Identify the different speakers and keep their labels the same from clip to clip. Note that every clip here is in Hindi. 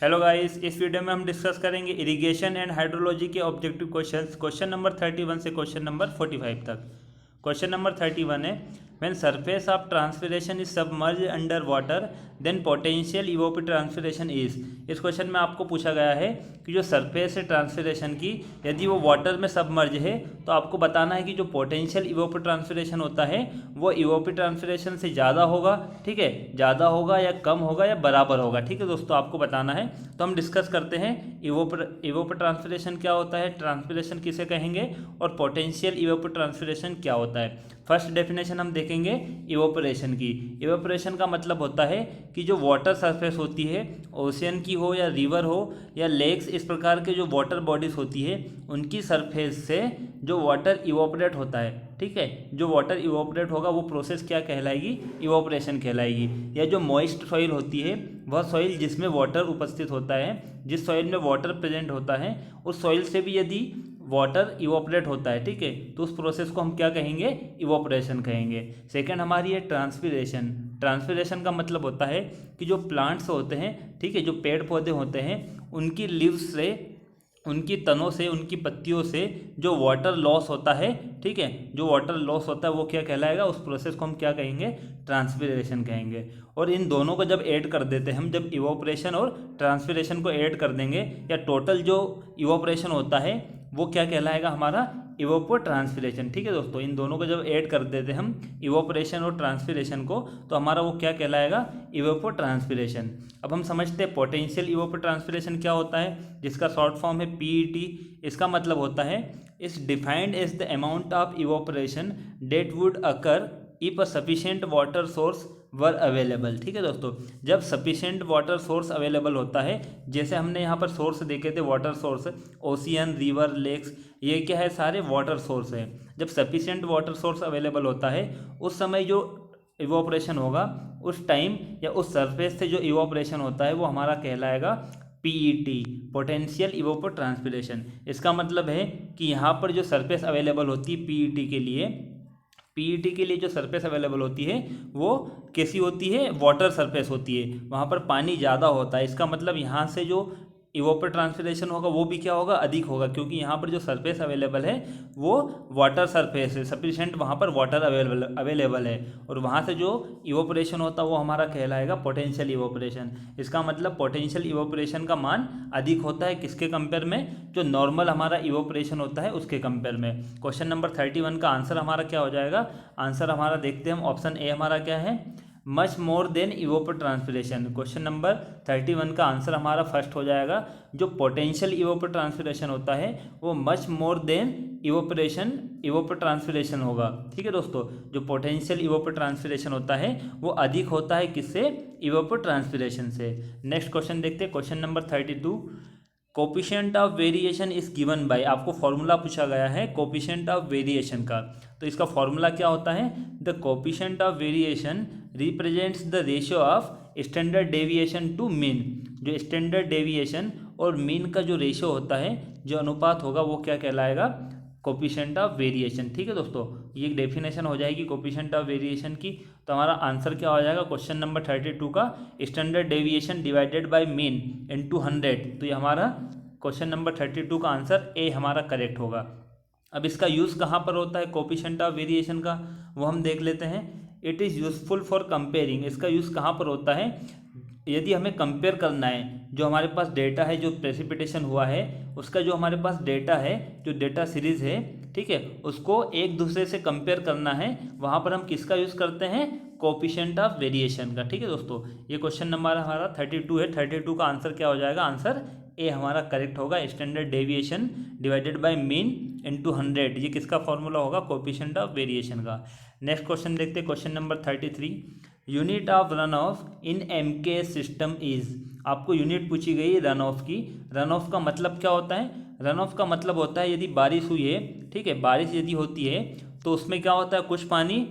Speaker 1: हेलो गाइस, इस वीडियो में हम डिस्कस करेंगे इरिगेशन एंड हाइड्रोलॉजी के ऑब्जेक्टिव क्वेश्चंस। क्वेश्चन नंबर 31 से क्वेश्चन नंबर 45 तक। क्वेश्चन नंबर 31 है, when surface of transpiration is submerge under water then potential evapotranspiration is. इस क्वेश्चन में आपको पूछा गया है कि जो सरफेस है ट्रांसपिरेशन की, यदि वो वाटर में सबमर्ज है तो आपको बताना है कि जो पोटेंशियल इवोपोट्रांसपिरेशन होता है वो इवोपोट्रांसपिरेशन से ज़्यादा होगा, ठीक है, ज़्यादा होगा या कम होगा या बराबर होगा। ठीक है दोस्तों, आपको बताना है। तो हम डिस्कस करते हैं इवोपोट्रांसपिरेशन क्या होता है, ट्रांसपिरेशन किसे कहेंगे, और पोटेंशियल इवोपोट्रांसपिरेशन क्या होता है। फर्स्ट डेफिनेशन हम देखेंगे इवोपोरेशन की। इवोपोरेशन का मतलब होता है कि जो वाटर सरफेस होती है, ओशियन की हो या रिवर हो या लेक्स, इस प्रकार के जो वाटर बॉडीज होती है उनकी सरफेस से जो वाटर इवोपरेट होता है, ठीक है, जो वाटर इवोपरेट होगा वो प्रोसेस क्या कहलाएगी, इवोपरेशन कहलाएगी। या जो मॉइस्ट सॉइल होती है, वह सॉइल जिसमें वाटर उपस्थित होता है, जिस सॉइल में वाटर प्रेजेंट होता है, उस सॉइल से भी यदि वाटर इवोपरेट होता है, ठीक है, तो उस प्रोसेस को हम क्या कहेंगे, इवोपरेशन कहेंगे। सेकंड हमारी है ट्रांसपिरेशन। ट्रांसपिरेशन का मतलब होता है कि जो प्लांट्स होते हैं, ठीक है, जो पेड़ पौधे होते हैं, उनकी लीव्स से, उनकी तनों से, उनकी पत्तियों से जो वाटर लॉस होता है, ठीक है, जो वाटर लॉस होता है वो क्या कहलाएगा, उस प्रोसेस को हम क्या कहेंगे, ट्रांसपिरेशन कहेंगे। और इन दोनों को जब ऐड कर देते हैं हम, जब इवोपरेशन और ट्रांसपिरेशन को ऐड कर देंगे, या टोटल जो इवोपरेशन होता है वो क्या कहलाएगा, हमारा इवोपोट्रांसपिरेशन। ठीक है दोस्तों, इन दोनों को जब ऐड कर देते हैं हम, इवोपरेशन और ट्रांसपिरेशन को, तो हमारा वो क्या कहलाएगा, इवोपोट्रांसपिरेशन। अब हम समझते हैं पोटेंशियल इवोपोट्रांसपिरेशन क्या होता है, जिसका शॉर्ट फॉर्म है पीईटी। इसका मतलब होता है is defined as the amount of evaporation that would occur if a sufficient water source were available. ठीक है दोस्तों, जब सफिशिएंट वाटर सोर्स अवेलेबल होता है, जैसे हमने यहाँ पर सोर्स देखे थे, water source, ocean, river, lakes, ये क्या है, सारे वाटर सोर्स है। जब सफिशिएंट वाटर सोर्स अवेलेबल होता है, उस समय जो इवोपरेशन होगा, उस टाइम या उस सरफेस से जो इवोपरेशन होता है वो हमारा कहलाएगा पीईटी, पोटेंशियल इवोपोट्रांसपिरेशन। इसका मतलब है कि यहाँ पर जो सरफेस अवेलेबल होती है पीईटी के लिए, पीईटी के लिए जो सरफेस अवेलेबल होती है वो कैसी होती है, वाटर सरफेस होती है, वहाँ पर पानी ज़्यादा होता है। इसका मतलब यहाँ से जो इवोपोट्रांसपिरेशन होगा वो भी क्या होगा, अधिक होगा, क्योंकि यहाँ पर जो सरफेस अवेलेबल है वो वाटर सरफेस है, सफिशिएंट वहाँ पर वाटर अवेलेबल है, और वहाँ से जो इवोपरेशन होता है वो हमारा कहलाएगा पोटेंशियल इवोपरेशन। इसका मतलब पोटेंशियल इवोपरेशन का मान अधिक होता है किसके कंपेयर में, जो नॉर्मल हमारा इवोपरेशन होता है उसके कंपेयर में। क्वेश्चन नंबर 31 का आंसर हमारा क्या हो जाएगा, आंसर हमारा देखते हैं हम, ऑप्शन ए हमारा क्या है, much more than evapotranspiration. Question number 31 का आंसर हमारा फर्स्ट हो जाएगा। जो पोटेंशियल इवोपोट्रांसपिरेशन होता है वो मच मोर देन इवोपोट्रांसपिरेशन होगा। ठीक है दोस्तों, जो पोटेंशियल इवोपोट्रांसपिरेशन होता है वो अधिक होता है किससे, इवोपोट्रांसपिरेशन से। नेक्स्ट क्वेश्चन देखते हैं, question number 32, coefficient of variation is given by. आपको फॉर्मूला पूछा गया है कोफिशिएंट ऑफ वेरिएशन का, तो इसका फॉर्मूला क्या होता है, the coefficient of variation represents the ratio of standard deviation to mean. जो स्टैंडर्ड डेविएशन और मीन का जो रेशियो होता है, जो अनुपात होगा, वो क्या कहलाएगा, कोफिशिएंट ऑफ वेरिएशन। ठीक है दोस्तों, ये एक डेफिनेशन हो जाएगी कोफिशिएंट ऑफ वेरिएशन की। तो हमारा आंसर क्या हो जाएगा, क्वेश्चन नंबर 32 का standard deviation divided by mean into 100। तो ये हमारा क्वेश्चन नंबर 32 का आंसर ए हमारा करेक्ट होगा। अब इसका यूज़ कहाँ पर होता है कोफिशिएंट ऑफ वेरिएशन का, वो हम देख लेते हैं। It is useful for comparing. इसका यूज़ कहाँ पर होता है, यदि हमें कंपेयर करना है, जो हमारे पास डेटा है, जो प्रेसिपिटेशन हुआ है उसका जो हमारे पास डेटा है, जो डेटा सीरीज़ है, ठीक है, उसको एक दूसरे से कंपेयर करना है, वहाँ पर हम किसका यूज़ करते हैं, कोफिशिएंट ऑफ वेरिएशन का। ठीक है दोस्तों, ये क्वेश्चन नंबर हमारा 32 है। 32 का आंसर क्या हो जाएगा, आंसर ए हमारा करेक्ट होगा, standard deviation divided by mean into 100। ये किसका फॉर्मूला होगा, कोफिशिएंट ऑफ वेरिएशन का। नेक्स्ट क्वेश्चन देखते हैं, question number 33, unit of runoff in MK system is. आपको यूनिट पूछी गई रन ऑफ की। रन ऑफ का मतलब क्या होता है, रन ऑफ का मतलब होता है यदि बारिश हुई है, ठीक है, बारिश यदि होती है तो उसमें क्या होता है, कुछ पानी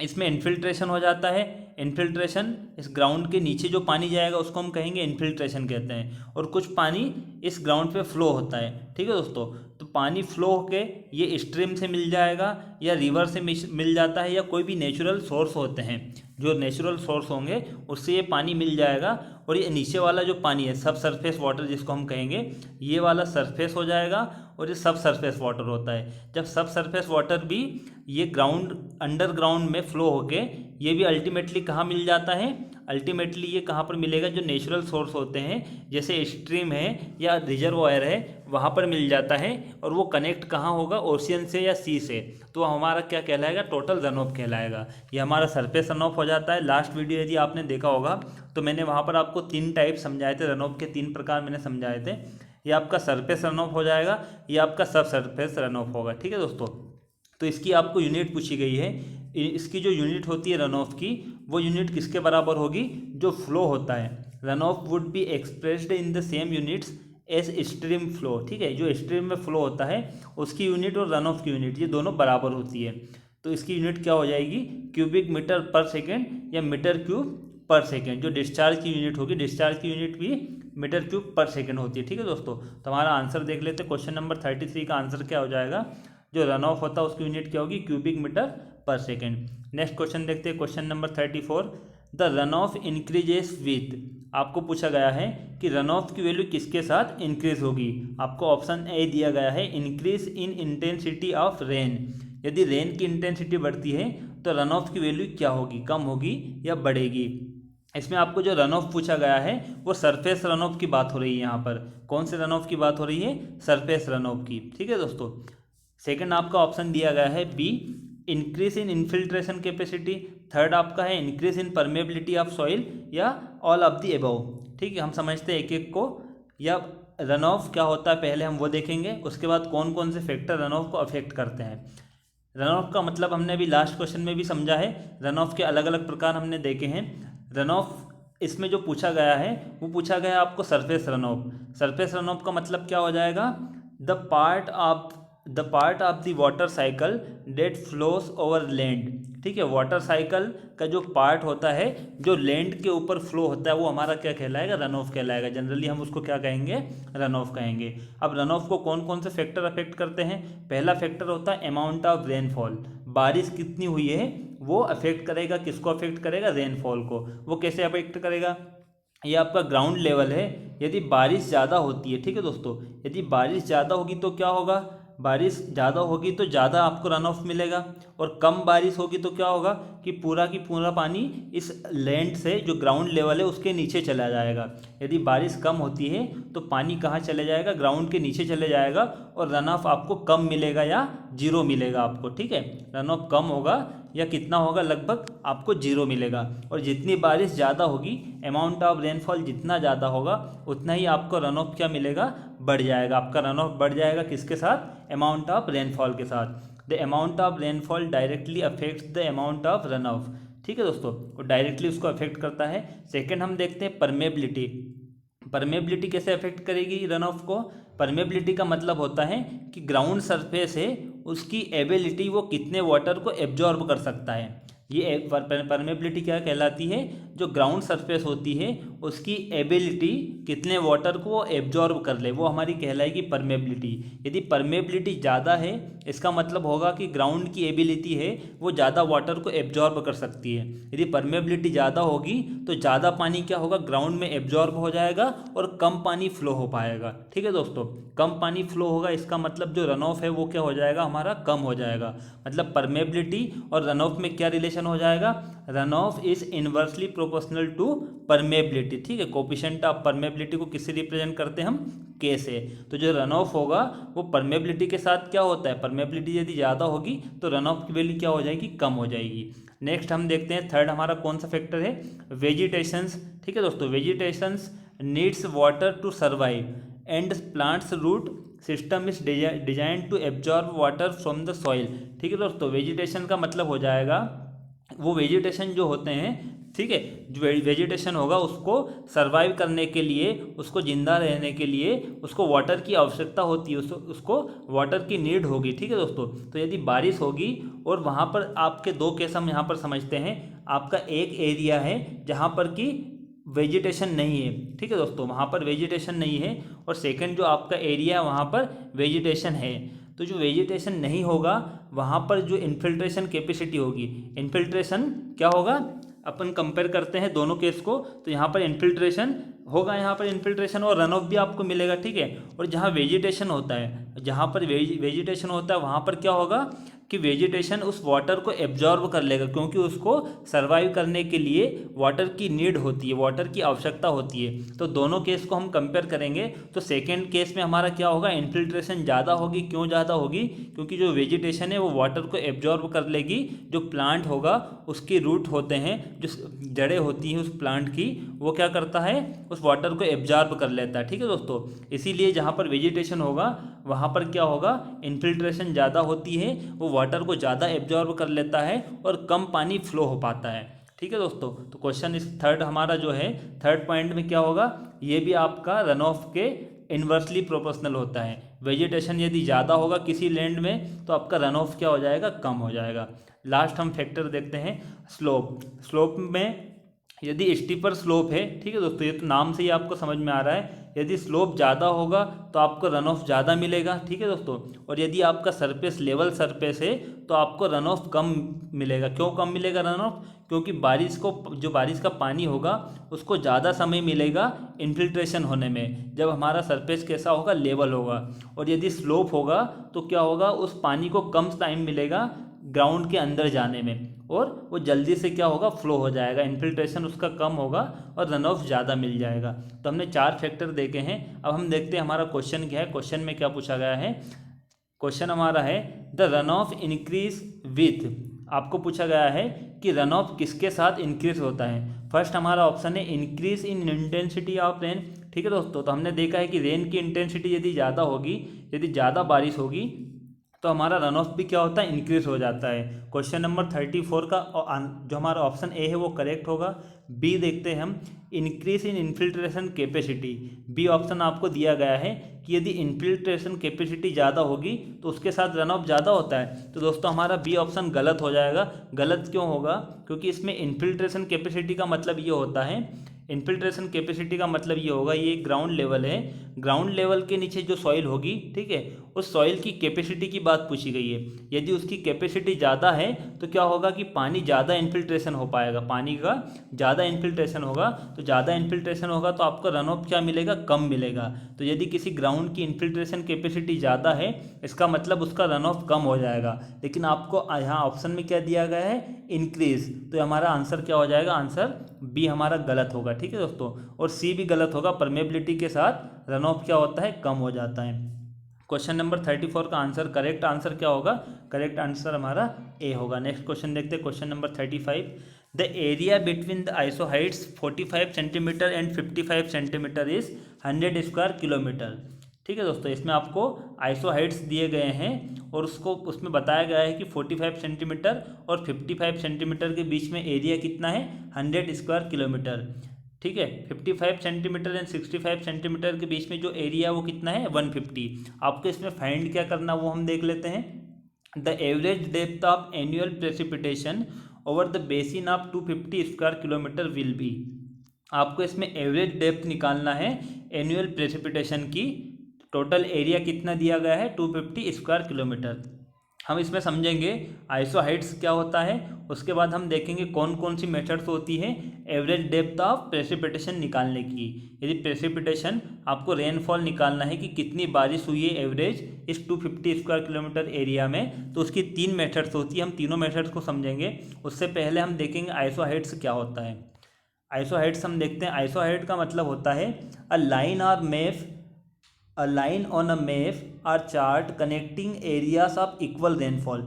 Speaker 1: इसमें इन्फिल्ट्रेशन हो जाता है। इन्फिल्ट्रेशन, इस ग्राउंड के नीचे जो पानी जाएगा उसको हम कहेंगे इन्फिल्ट्रेशन कहते हैं, और कुछ पानी इस ग्राउंड पे फ्लो होता है। ठीक है दोस्तों, तो पानी फ्लो होके ये स्ट्रीम से मिल जाएगा या रिवर से मिल जाता है, या कोई भी नेचुरल सोर्स होते हैं, जो नेचुरल सोर्स होंगे उससे ये पानी मिल जाएगा, और ये नीचे वाला जो पानी है सब सरफेस वाटर जिसको हम कहेंगे, ये वाला सरफेस हो जाएगा और ये सब सरफेस वाटर होता है। जब सब सरफेस वाटर भी ये ग्राउंड अंडरग्राउंड में फ्लो होके ये भी अल्टीमेटली कहाँ मिल जाता है, अल्टीमेटली ये कहाँ पर मिलेगा, जो नेचुरल सोर्स होते हैं जैसे स्ट्रीम है या रिजर्वायर है वहाँ पर मिल जाता है। और वो कनेक्ट कहाँ होगा, ओशियन से या सी से, तो हमारा क्या कहलाएगा, टोटल रन ऑफ कहलाएगा। ये हमारा सरफेस रन ऑफ हो जाता है। लास्ट वीडियो यदि आपने देखा होगा तो मैंने वहाँ पर आपको 3 टाइप समझाए थे, रन ऑफ के 3 प्रकार मैंने समझाए थे। ये आपका सरफेस रन ऑफ हो जाएगा, ये आपका सब सरफेस रन ऑफ होगा। ठीक है दोस्तों, तो इसकी आपको यूनिट पूछी गई है। इसकी जो यूनिट होती है रन ऑफ की, वो यूनिट किसके बराबर होगी, जो फ्लो होता है। Runoff would be expressed in the same units as stream flow. ठीक है, जो स्ट्रीम में फ्लो होता है उसकी यूनिट और रन ऑफ की यूनिट ये दोनों बराबर होती है। तो इसकी यूनिट क्या हो जाएगी, क्यूबिक मीटर पर सेकेंड या मीटर क्यूब पर सेकेंड। जो डिस्चार्ज की यूनिट होगी, डिस्चार्ज की यूनिट भी मीटर क्यूब पर सेकेंड होती है। ठीक है दोस्तों, तो हमारा आंसर देख लेते हैं। क्वेश्चन नंबर 33 का आंसर क्या हो जाएगा, जो रन ऑफ होता है उसकी यूनिट क्या होगी, क्यूबिक मीटर पर सेकेंड। नेक्स्ट क्वेश्चन देखते हैं, question number 34। The run of increases with, आपको पूछा गया है कि रन ऑफ की वैल्यू किसके साथ इंक्रीज होगी। आपको ऑप्शन ए दिया गया है, increase in intensity of rain. यदि रेन की इंटेंसिटी बढ़ती है तो रन ऑफ की वैल्यू क्या होगी, कम होगी या बढ़ेगी। इसमें आपको जो रन ऑफ पूछा गया है वो सरफेस रन ऑफ की बात हो रही है। यहाँ पर कौन से रन ऑफ की बात हो रही है, सरफेस रन ऑफ की। ठीक है दोस्तों, सेकंड आपका ऑप्शन दिया गया है B, increase in infiltration capacity. Third आपका है increase in permeability of soil, या ऑल ऑफ द एबव। ठीक है, हम समझते हैं एक एक को। या रन ऑफ क्या होता है पहले हम वो देखेंगे, उसके बाद कौन कौन से फैक्टर रन ऑफ को अफेक्ट करते हैं। रन ऑफ का मतलब हमने अभी लास्ट क्वेश्चन में भी समझा है, रन ऑफ के अलग अलग प्रकार हमने देखे हैं। रन ऑफ इसमें जो पूछा गया है वो पूछा गया है आपको surface runoff. Surface runoff का मतलब क्या हो जाएगा, the part of the water cycle that flows over land. ठीक है, वाटर साइकिल का जो पार्ट होता है जो लैंड के ऊपर फ्लो होता है वो हमारा क्या कहलाएगा, रन ऑफ कहलाएगा। जनरली हम उसको क्या कहेंगे, रन ऑफ कहेंगे। अब रन ऑफ को कौन कौन से फैक्टर अफेक्ट करते हैं। पहला फैक्टर होता है अमाउंट ऑफ रेनफॉल, बारिश कितनी हुई है वो अफेक्ट करेगा, किसको अफेक्ट करेगा, रेनफॉल को। वो कैसे अफेक्ट करेगा, ये आपका ग्राउंड लेवल है। यदि बारिश ज़्यादा होती है, ठीक है दोस्तों, यदि बारिश ज़्यादा होगी तो क्या होगा, बारिश ज़्यादा होगी तो ज़्यादा आपको रन ऑफ मिलेगा। और कम बारिश होगी तो क्या होगा कि पूरा पानी इस लैंड से जो ग्राउंड लेवल है उसके नीचे चला जाएगा। यदि बारिश कम होती है तो पानी कहाँ चले जाएगा, ग्राउंड के नीचे चले जाएगा और रन ऑफ आपको कम मिलेगा या जीरो मिलेगा आपको। ठीक है, रन ऑफ कम होगा या कितना होगा, लगभग आपको जीरो मिलेगा। और जितनी बारिश ज़्यादा होगी, अमाउंट ऑफ रेनफॉल जितना ज़्यादा होगा उतना ही आपको रन ऑफ क्या मिलेगा, बढ़ जाएगा। आपका रन ऑफ बढ़ जाएगा किसके साथ, अमाउंट ऑफ रेनफॉल के साथ। The amount of rainfall directly affects the amount of run of. ठीक है दोस्तों, वो डायरेक्टली उसको अफेक्ट करता है। सेकेंड हम देखते हैं परमेबिलिटी। परमेबिलिटी कैसे अफेक्ट करेगी रन ऑफ को। परमेबिलिटी का मतलब होता है कि ग्राउंड सरफेस है उसकी एबिलिटी वो कितने वाटर को एब्जॉर्ब कर सकता है। ये परमेबिलिटी क्या कहलाती है, जो ग्राउंड सरफेस होती है उसकी एबिलिटी कितने वाटर को वो एब्जॉर्ब कर ले, वो हमारी कहलाएगी परमेबिलिटी। यदि परमेबिलिटी ज़्यादा है इसका मतलब होगा कि ग्राउंड की एबिलिटी है वो ज़्यादा वाटर को एब्जॉर्ब कर सकती है। यदि परमेबिलिटी ज़्यादा होगी तो ज़्यादा पानी क्या होगा, ग्राउंड में एब्जॉर्ब हो जाएगा और कम पानी फ्लो हो पाएगा। ठीक है दोस्तों, कम पानी फ्लो होगा इसका मतलब जो रन ऑफ है वो क्या हो जाएगा, हमारा कम हो जाएगा। मतलब परमेबिलिटी और रन ऑफ में क्या रिलेशन हो जाएगा, runoff is inversely proportional to permeability. ठीक है, कोफिशिएंट ऑफ परमेबिलिटी को किससे रिप्रेजेंट करते हैं हम, के से। तो जो रन ऑफ होगा वो परमेबिलिटी के साथ क्या होता है, परमेबिलिटी यदि ज़्यादा होगी तो रन ऑफ की वैल्यू क्या हो जाएगी, कम हो जाएगी। नेक्स्ट हम देखते हैं थर्ड हमारा कौन सा फैक्टर है, वेजिटेशंस। ठीक है दोस्तों, vegetations needs water to survive and plants root system is design to absorb water from the soil. ठीक है दोस्तों, वेजिटेशन का मतलब हो जाएगा वो वेजिटेशन जो होते हैं, ठीक है, जो वेजिटेशन होगा उसको सरवाइव करने के लिए, उसको ज़िंदा रहने के लिए उसको वाटर की आवश्यकता होती है, उसको वाटर की नीड होगी। ठीक है दोस्तों, तो यदि बारिश होगी और वहाँ पर आपके दो केस हम यहाँ पर समझते हैं, आपका एक एरिया है जहाँ पर कि वेजिटेशन नहीं है। ठीक है दोस्तों, वहाँ पर वेजिटेशन नहीं है, और सेकंड जो आपका एरिया है वहाँ पर वेजिटेशन है। तो जो वेजिटेशन नहीं होगा वहाँ पर जो इन्फिल्ट्रेशन कैपेसिटी होगी, इन्फिल्ट्रेशन क्या होगा, अपन कंपेयर करते हैं दोनों केस को, तो यहाँ पर इन्फिल्ट्रेशन होगा, यहाँ पर इन्फिल्ट्रेशन और रन ऑफ भी आपको मिलेगा, ठीक है। और जहाँ वेजिटेशन होता है, जहाँ पर वेजिटेशन होता है वहाँ पर क्या होगा कि वेजिटेशन उस वाटर को एब्जॉर्ब कर लेगा, क्योंकि उसको सर्वाइव करने के लिए वाटर की नीड होती है, वाटर की आवश्यकता होती है। तो दोनों केस को हम कंपेयर करेंगे तो सेकेंड केस में हमारा क्या होगा, इन्फिल्ट्रेशन ज़्यादा होगी। क्यों ज़्यादा होगी? क्योंकि जो वेजिटेशन है वो वाटर को एब्जॉर्ब कर लेगी। जो प्लांट होगा उसकी रूट होते हैं, जो जड़ें होती हैं उस प्लांट की, वो क्या करता है, उस वाटर को एब्जॉर्ब कर लेता है, ठीक है दोस्तों। इसीलिए जहाँ पर वेजिटेशन होगा वहाँ पर क्या होगा, इन्फिल्ट्रेशन ज़्यादा होती है, वो वाटर को ज़्यादा एब्जॉर्ब कर लेता है और कम पानी फ्लो हो पाता है, ठीक है दोस्तों। तो क्वेश्चन इस थर्ड हमारा जो है, थर्ड पॉइंट में क्या होगा, ये भी आपका रन ऑफ के इन्वर्सली प्रोपोर्शनल होता है। वेजिटेशन यदि ज़्यादा होगा किसी लैंड में तो आपका रन ऑफ क्या हो जाएगा, कम हो जाएगा। लास्ट हम फैक्टर देखते हैं, स्लोप। स्लोप में यदि स्टीपर स्लोप है, ठीक है दोस्तों, ये तो नाम से ही आपको समझ में आ रहा है, यदि स्लोप ज़्यादा होगा तो आपको रन ऑफ ज़्यादा मिलेगा, ठीक है दोस्तों। और यदि आपका सरफेस लेवल सरफेस है तो आपको रन ऑफ कम मिलेगा। क्यों कम मिलेगा रन ऑफ? क्योंकि बारिश को, जो बारिश का पानी होगा उसको ज़्यादा समय मिलेगा इन्फिल्ट्रेशन होने में, जब हमारा सरफेस कैसा होगा, लेवल होगा। और यदि स्लोप होगा तो क्या होगा, उस पानी को कम टाइम मिलेगा ग्राउंड के अंदर जाने में, और वो जल्दी से क्या होगा, फ्लो हो जाएगा, इन्फिल्ट्रेशन उसका कम होगा और रन ऑफ ज़्यादा मिल जाएगा। तो हमने 4 फैक्टर देखे हैं। अब हम देखते हैं हमारा क्वेश्चन क्या है। क्वेश्चन में क्या पूछा गया है, क्वेश्चन हमारा है the run of increase with. आपको पूछा गया है कि रन ऑफ किसके साथ इंक्रीज होता है। फर्स्ट हमारा ऑप्शन है increase in intensity of rain, ठीक है दोस्तों। तो हमने देखा है कि रेन की इंटेंसिटी यदि ज़्यादा होगी, यदि ज़्यादा बारिश होगी तो हमारा रन ऑफ भी क्या होता है, इंक्रीज हो जाता है। क्वेश्चन नंबर 34 का जो हमारा ऑप्शन ए है वो करेक्ट होगा। बी देखते हैं हम, increase in infiltration capacity. B option आपको दिया गया है कि यदि इन्फिल्ट्रेशन कैपेसिटी ज़्यादा होगी तो उसके साथ रन ऑफ ज़्यादा होता है। तो दोस्तों हमारा बी ऑप्शन गलत हो जाएगा। गलत क्यों होगा? क्योंकि इसमें इन्फिल्ट्रेशन कैपेसिटी का मतलब ये होता है, इन्फिल्ट्रेशन कैपेसिटी का मतलब ये होगा, ये ग्राउंड लेवल है, ग्राउंड लेवल के नीचे जो सॉइल होगी, ठीक है, उस सॉइल की कैपेसिटी की बात पूछी गई है। यदि उसकी कैपेसिटी ज़्यादा है तो क्या होगा कि पानी ज़्यादा इन्फिल्ट्रेशन हो पाएगा, पानी का ज़्यादा इन्फिल्ट्रेशन होगा। तो ज़्यादा इन्फिल्ट्रेशन होगा तो आपको रन ऑफ क्या मिलेगा, कम मिलेगा। तो यदि किसी ग्राउंड की इन्फिल्ट्रेशन कैपेसिटी ज़्यादा है, इसका मतलब उसका रन ऑफ कम हो जाएगा। लेकिन आपको यहाँ ऑप्शन में क्या दिया गया है, इंक्रीज। तो हमारा आंसर क्या हो जाएगा, आंसर बी हमारा गलत होगा, ठीक है दोस्तों। और सी भी गलत होगा, परमेबिलिटी के साथ रन ऑफ क्या होता है, कम हो जाता है। क्वेश्चन नंबर 34 का आंसर, करेक्ट आंसर क्या होगा, करेक्ट आंसर हमारा ए होगा। नेक्स्ट क्वेश्चन देखते हैं, question number 35। The area between the isohyets 45 centimetre and 55 centimetre is 100 square kilometre, ठीक है दोस्तों। इसमें आपको आइसोहाइट्स दिए गए हैं और उसमें बताया गया है कि 45 सेंटीमीटर और 55 सेंटीमीटर के बीच में एरिया कितना है, 100 स्क्वायर किलोमीटर, ठीक है। 55 सेंटीमीटर एंड 65 सेंटीमीटर के बीच में जो एरिया वो कितना है, 150। आपको इसमें फाइंड क्या करना वो हम देख लेते हैं। The average depth of annual precipitation over the basin of 250 square kilometre will be. आपको इसमें एवरेज डेप्थ निकालना है एनुअल प्रेसिपिटेशन की। टोटल एरिया कितना दिया गया है, 250 स्क्वायर किलोमीटर। हम इसमें समझेंगे आइसोहाइट्स क्या होता है, उसके बाद हम देखेंगे कौन कौन सी मेथड्स होती है एवरेज डेप्थ ऑफ प्रेसिपिटेशन निकालने की। यदि प्रेसिपिटेशन आपको रेनफॉल निकालना है कि कितनी बारिश हुई है एवरेज इस 250 स्क्वायर किलोमीटर एरिया में, तो उसकी 3 मेथड्स होती है। हम तीनों मेथड्स को समझेंगे। उससे पहले हम देखेंगे आइसोहाइट्स क्या होता है। आइसोहाइट्स हम देखते हैं। आइसोहाइट का मतलब होता है अ लाइन और map, a line on a map or chart connecting areas of equal rainfall,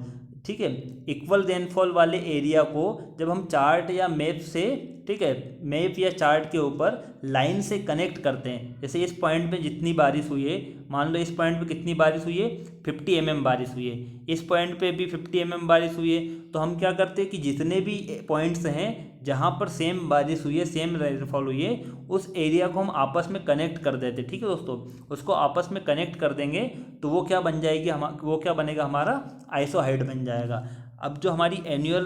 Speaker 1: ठीक है। इक्वल रेनफॉल वाले एरिया को जब हम चार्ट या मैप से, ठीक है, मैप या चार्ट के ऊपर लाइन से कनेक्ट करते हैं। जैसे इस पॉइंट पे जितनी बारिश हुई है, मान लो इस पॉइंट पे कितनी बारिश हुई है, 50 mm बारिश हुई है, इस पॉइंट पे भी 50 mm बारिश हुई है। तो हम क्या करते हैं कि जितने भी पॉइंट्स हैं जहाँ पर सेम बारिश हुई है, सेम रेनफॉल हुई है, उस एरिया को हम आपस में कनेक्ट कर देते हैं, ठीक है दोस्तों। उसको आपस में कनेक्ट कर देंगे तो वो क्या बन जाएगी, वो क्या बनेगा, हमारा आइसोहाइट बन जाएगा। अब जो हमारी एनुअल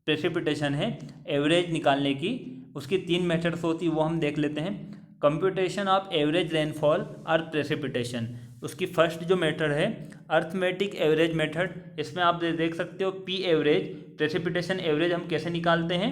Speaker 1: प्रेसिपिटेशन है एवरेज निकालने की, उसकी 3 मेथड्स होती है, वो हम देख लेते हैं। कंप्यूटेशन ऑफ एवरेज रेनफॉल और प्रेसिपिटेशन, उसकी फर्स्ट जो मेथड है अर्थमेटिक एवरेज मेथड। इसमें आप देख सकते हो पी एवरेज, प्रेसिपिटेशन एवरेज हम कैसे निकालते हैं,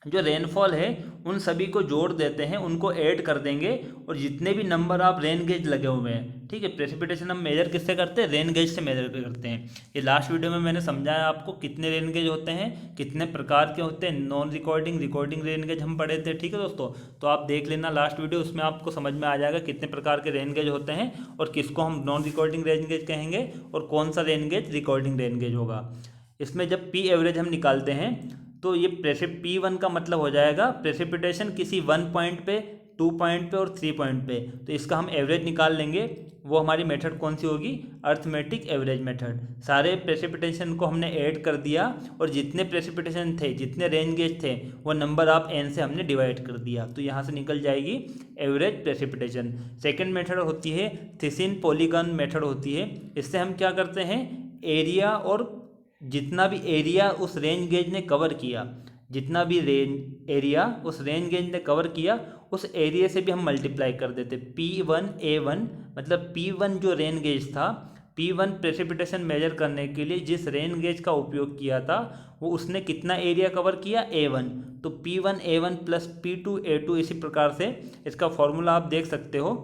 Speaker 1: जो रेनफॉल है उन सभी को जोड़ देते हैं, उनको ऐड कर देंगे, और जितने भी नंबर आप रेन गेज लगे हुए हैं, ठीक है, प्रेसिपिटेशन हम मेजर किससे करते हैं, रेन गेज से मेजर करते हैं। ये लास्ट वीडियो में मैंने समझाया आपको कितने रेन गेज होते हैं, कितने प्रकार के होते हैं, non recording, recording rain gauge हम पढ़े थे, ठीक है दोस्तों। तो आप देख लेना लास्ट वीडियो, उसमें आपको समझ में आ जाएगा कितने प्रकार के रेन गेज होते हैं और किसको हम नॉन रिकॉर्डिंग रेन गेज कहेंगे और कौन सा rain gauge recording rain gauge होगा। इसमें जब पी एवरेज हम निकालते हैं तो ये P1 का मतलब हो जाएगा प्रेसिपिटेशन किसी 1 पॉइंट पे, 2 पॉइंट पे और 3 पॉइंट पे, तो इसका हम एवरेज निकाल लेंगे। वो हमारी मेथड कौन सी होगी, अर्थमेटिक एवरेज मेथड। सारे प्रेसिपिटेशन को हमने ऐड कर दिया और जितने प्रेसिपिटेशन थे, जितने रेन गेज थे, वो नंबर आप n से हमने डिवाइड कर दिया, तो यहाँ से निकल जाएगी एवरेज प्रेसिपिटेशन। सेकेंड मेथड होती है थिसिन पॉलीगन मेथड होती है। इससे हम क्या करते हैं, एरिया और जितना भी एरिया उस रेंज गेज ने कवर किया, जितना भी एरिया उस रेंज गेज ने कवर किया, उस एरिया से भी हम मल्टीप्लाई कर देते। P1A1 मतलब P1 जो रेन गेज था, P1 प्रेसिपिटेशन मेजर करने के लिए जिस रेन गेज का उपयोग किया था, वो उसने कितना एरिया कवर किया, A1, तो P1A1 प्लस P2A2। इसी प्रकार से इसका फॉर्मूला आप देख सकते हो,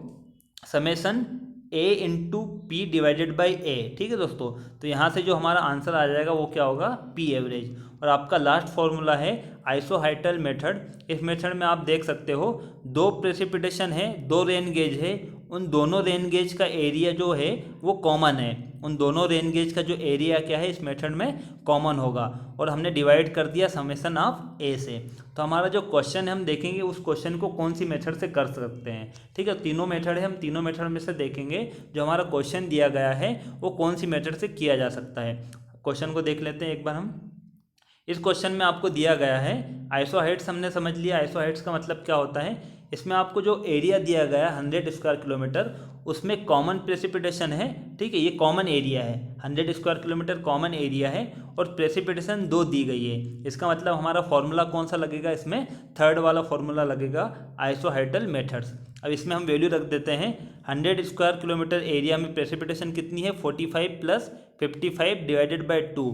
Speaker 1: summation A into P divided by A, ठीक है दोस्तों। तो यहाँ से जो हमारा आंसर आ जाएगा वो क्या होगा, पी एवरेज। और आपका लास्ट फॉर्मूला है आइसोहाइटल मेथड। इस मेथड में आप देख सकते हो 2 प्रेसिपिटेशन है, 2 रेन गेज है, उन दोनों रेन गेज का एरिया जो है वो कॉमन है, उन दोनों रेन गेज का जो एरिया क्या है इस मेथड में कॉमन होगा, और हमने डिवाइड कर दिया समेसन ऑफ ए से। तो हमारा जो क्वेश्चन है हम देखेंगे उस क्वेश्चन को कौन सी मेथड से कर सकते हैं, ठीक है। तीनों मेथड है, हम तीनों मेथड में से देखेंगे जो हमारा क्वेश्चन दिया गया है वो कौन सी मेथड से किया जा सकता है। क्वेश्चन को देख लेते हैं एक बार हम। इस क्वेश्चन में आपको दिया गया है आइसोहाइट्स, हमने समझ लिया आइसोहाइट्स का मतलब क्या होता है। इसमें आपको जो एरिया दिया गया 100 स्क्वायर किलोमीटर, उसमें कॉमन प्रेसिपिटेशन है, ठीक है, ये कॉमन एरिया है, 100 स्क्वायर किलोमीटर कॉमन एरिया है, और प्रेसिपिटेशन 2 दी गई है। इसका मतलब हमारा फॉर्मूला कौन सा लगेगा, इसमें थर्ड वाला फॉर्मूला लगेगा, आइसोहाइटल मेथड्स। अब इसमें हम वैल्यू रख देते हैं, 100 स्क्वायर किलोमीटर एरिया में प्रेसिपिटेशन कितनी है, 45 plus 55 divided by 2।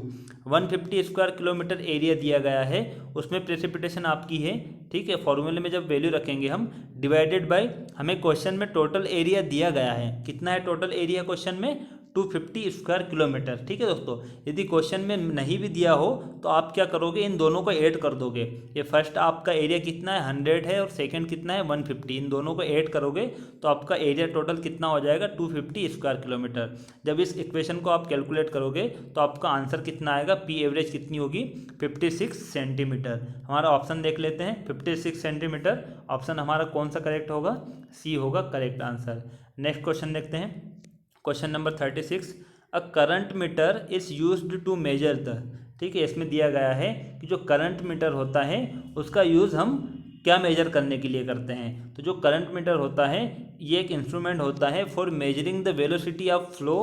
Speaker 1: 150 square kilometre area दिया गया है, उसमें प्रेसिपिटेशन आपकी है, ठीक है। फॉर्मूले में जब वैल्यू रखेंगे हम, डिवाइडेड बाय, हमें क्वेश्चन में टोटल एरिया दिया गया है, कितना है टोटल एरिया क्वेश्चन में, 250 स्क्वायर किलोमीटर, ठीक है दोस्तों। यदि क्वेश्चन में नहीं भी दिया हो तो आप क्या करोगे, इन दोनों को ऐड कर दोगे। ये फर्स्ट आपका एरिया कितना है, 100 है, और सेकंड कितना है, 150, इन दोनों को ऐड करोगे तो आपका एरिया टोटल कितना हो जाएगा, 250 स्क्वायर किलोमीटर। जब इस इक्वेशन को आप कैलकुलेट करोगे तो आपका आंसर कितना आएगा, पी एवरेज कितनी होगी, 56 सेंटीमीटर। हमारा ऑप्शन देख लेते हैं, 56 सेंटीमीटर ऑप्शन हमारा कौन सा करेक्ट होगा, सी होगा करेक्ट आंसर। नेक्स्ट क्वेश्चन देखते हैं, question number 36। A current meter is used to measure the, ठीक है, इसमें दिया गया है कि जो करंट मीटर होता है उसका यूज़ हम क्या मेजर करने के लिए करते हैं। तो जो करंट मीटर होता है ये एक इंस्ट्रूमेंट होता है for measuring the velocity of flow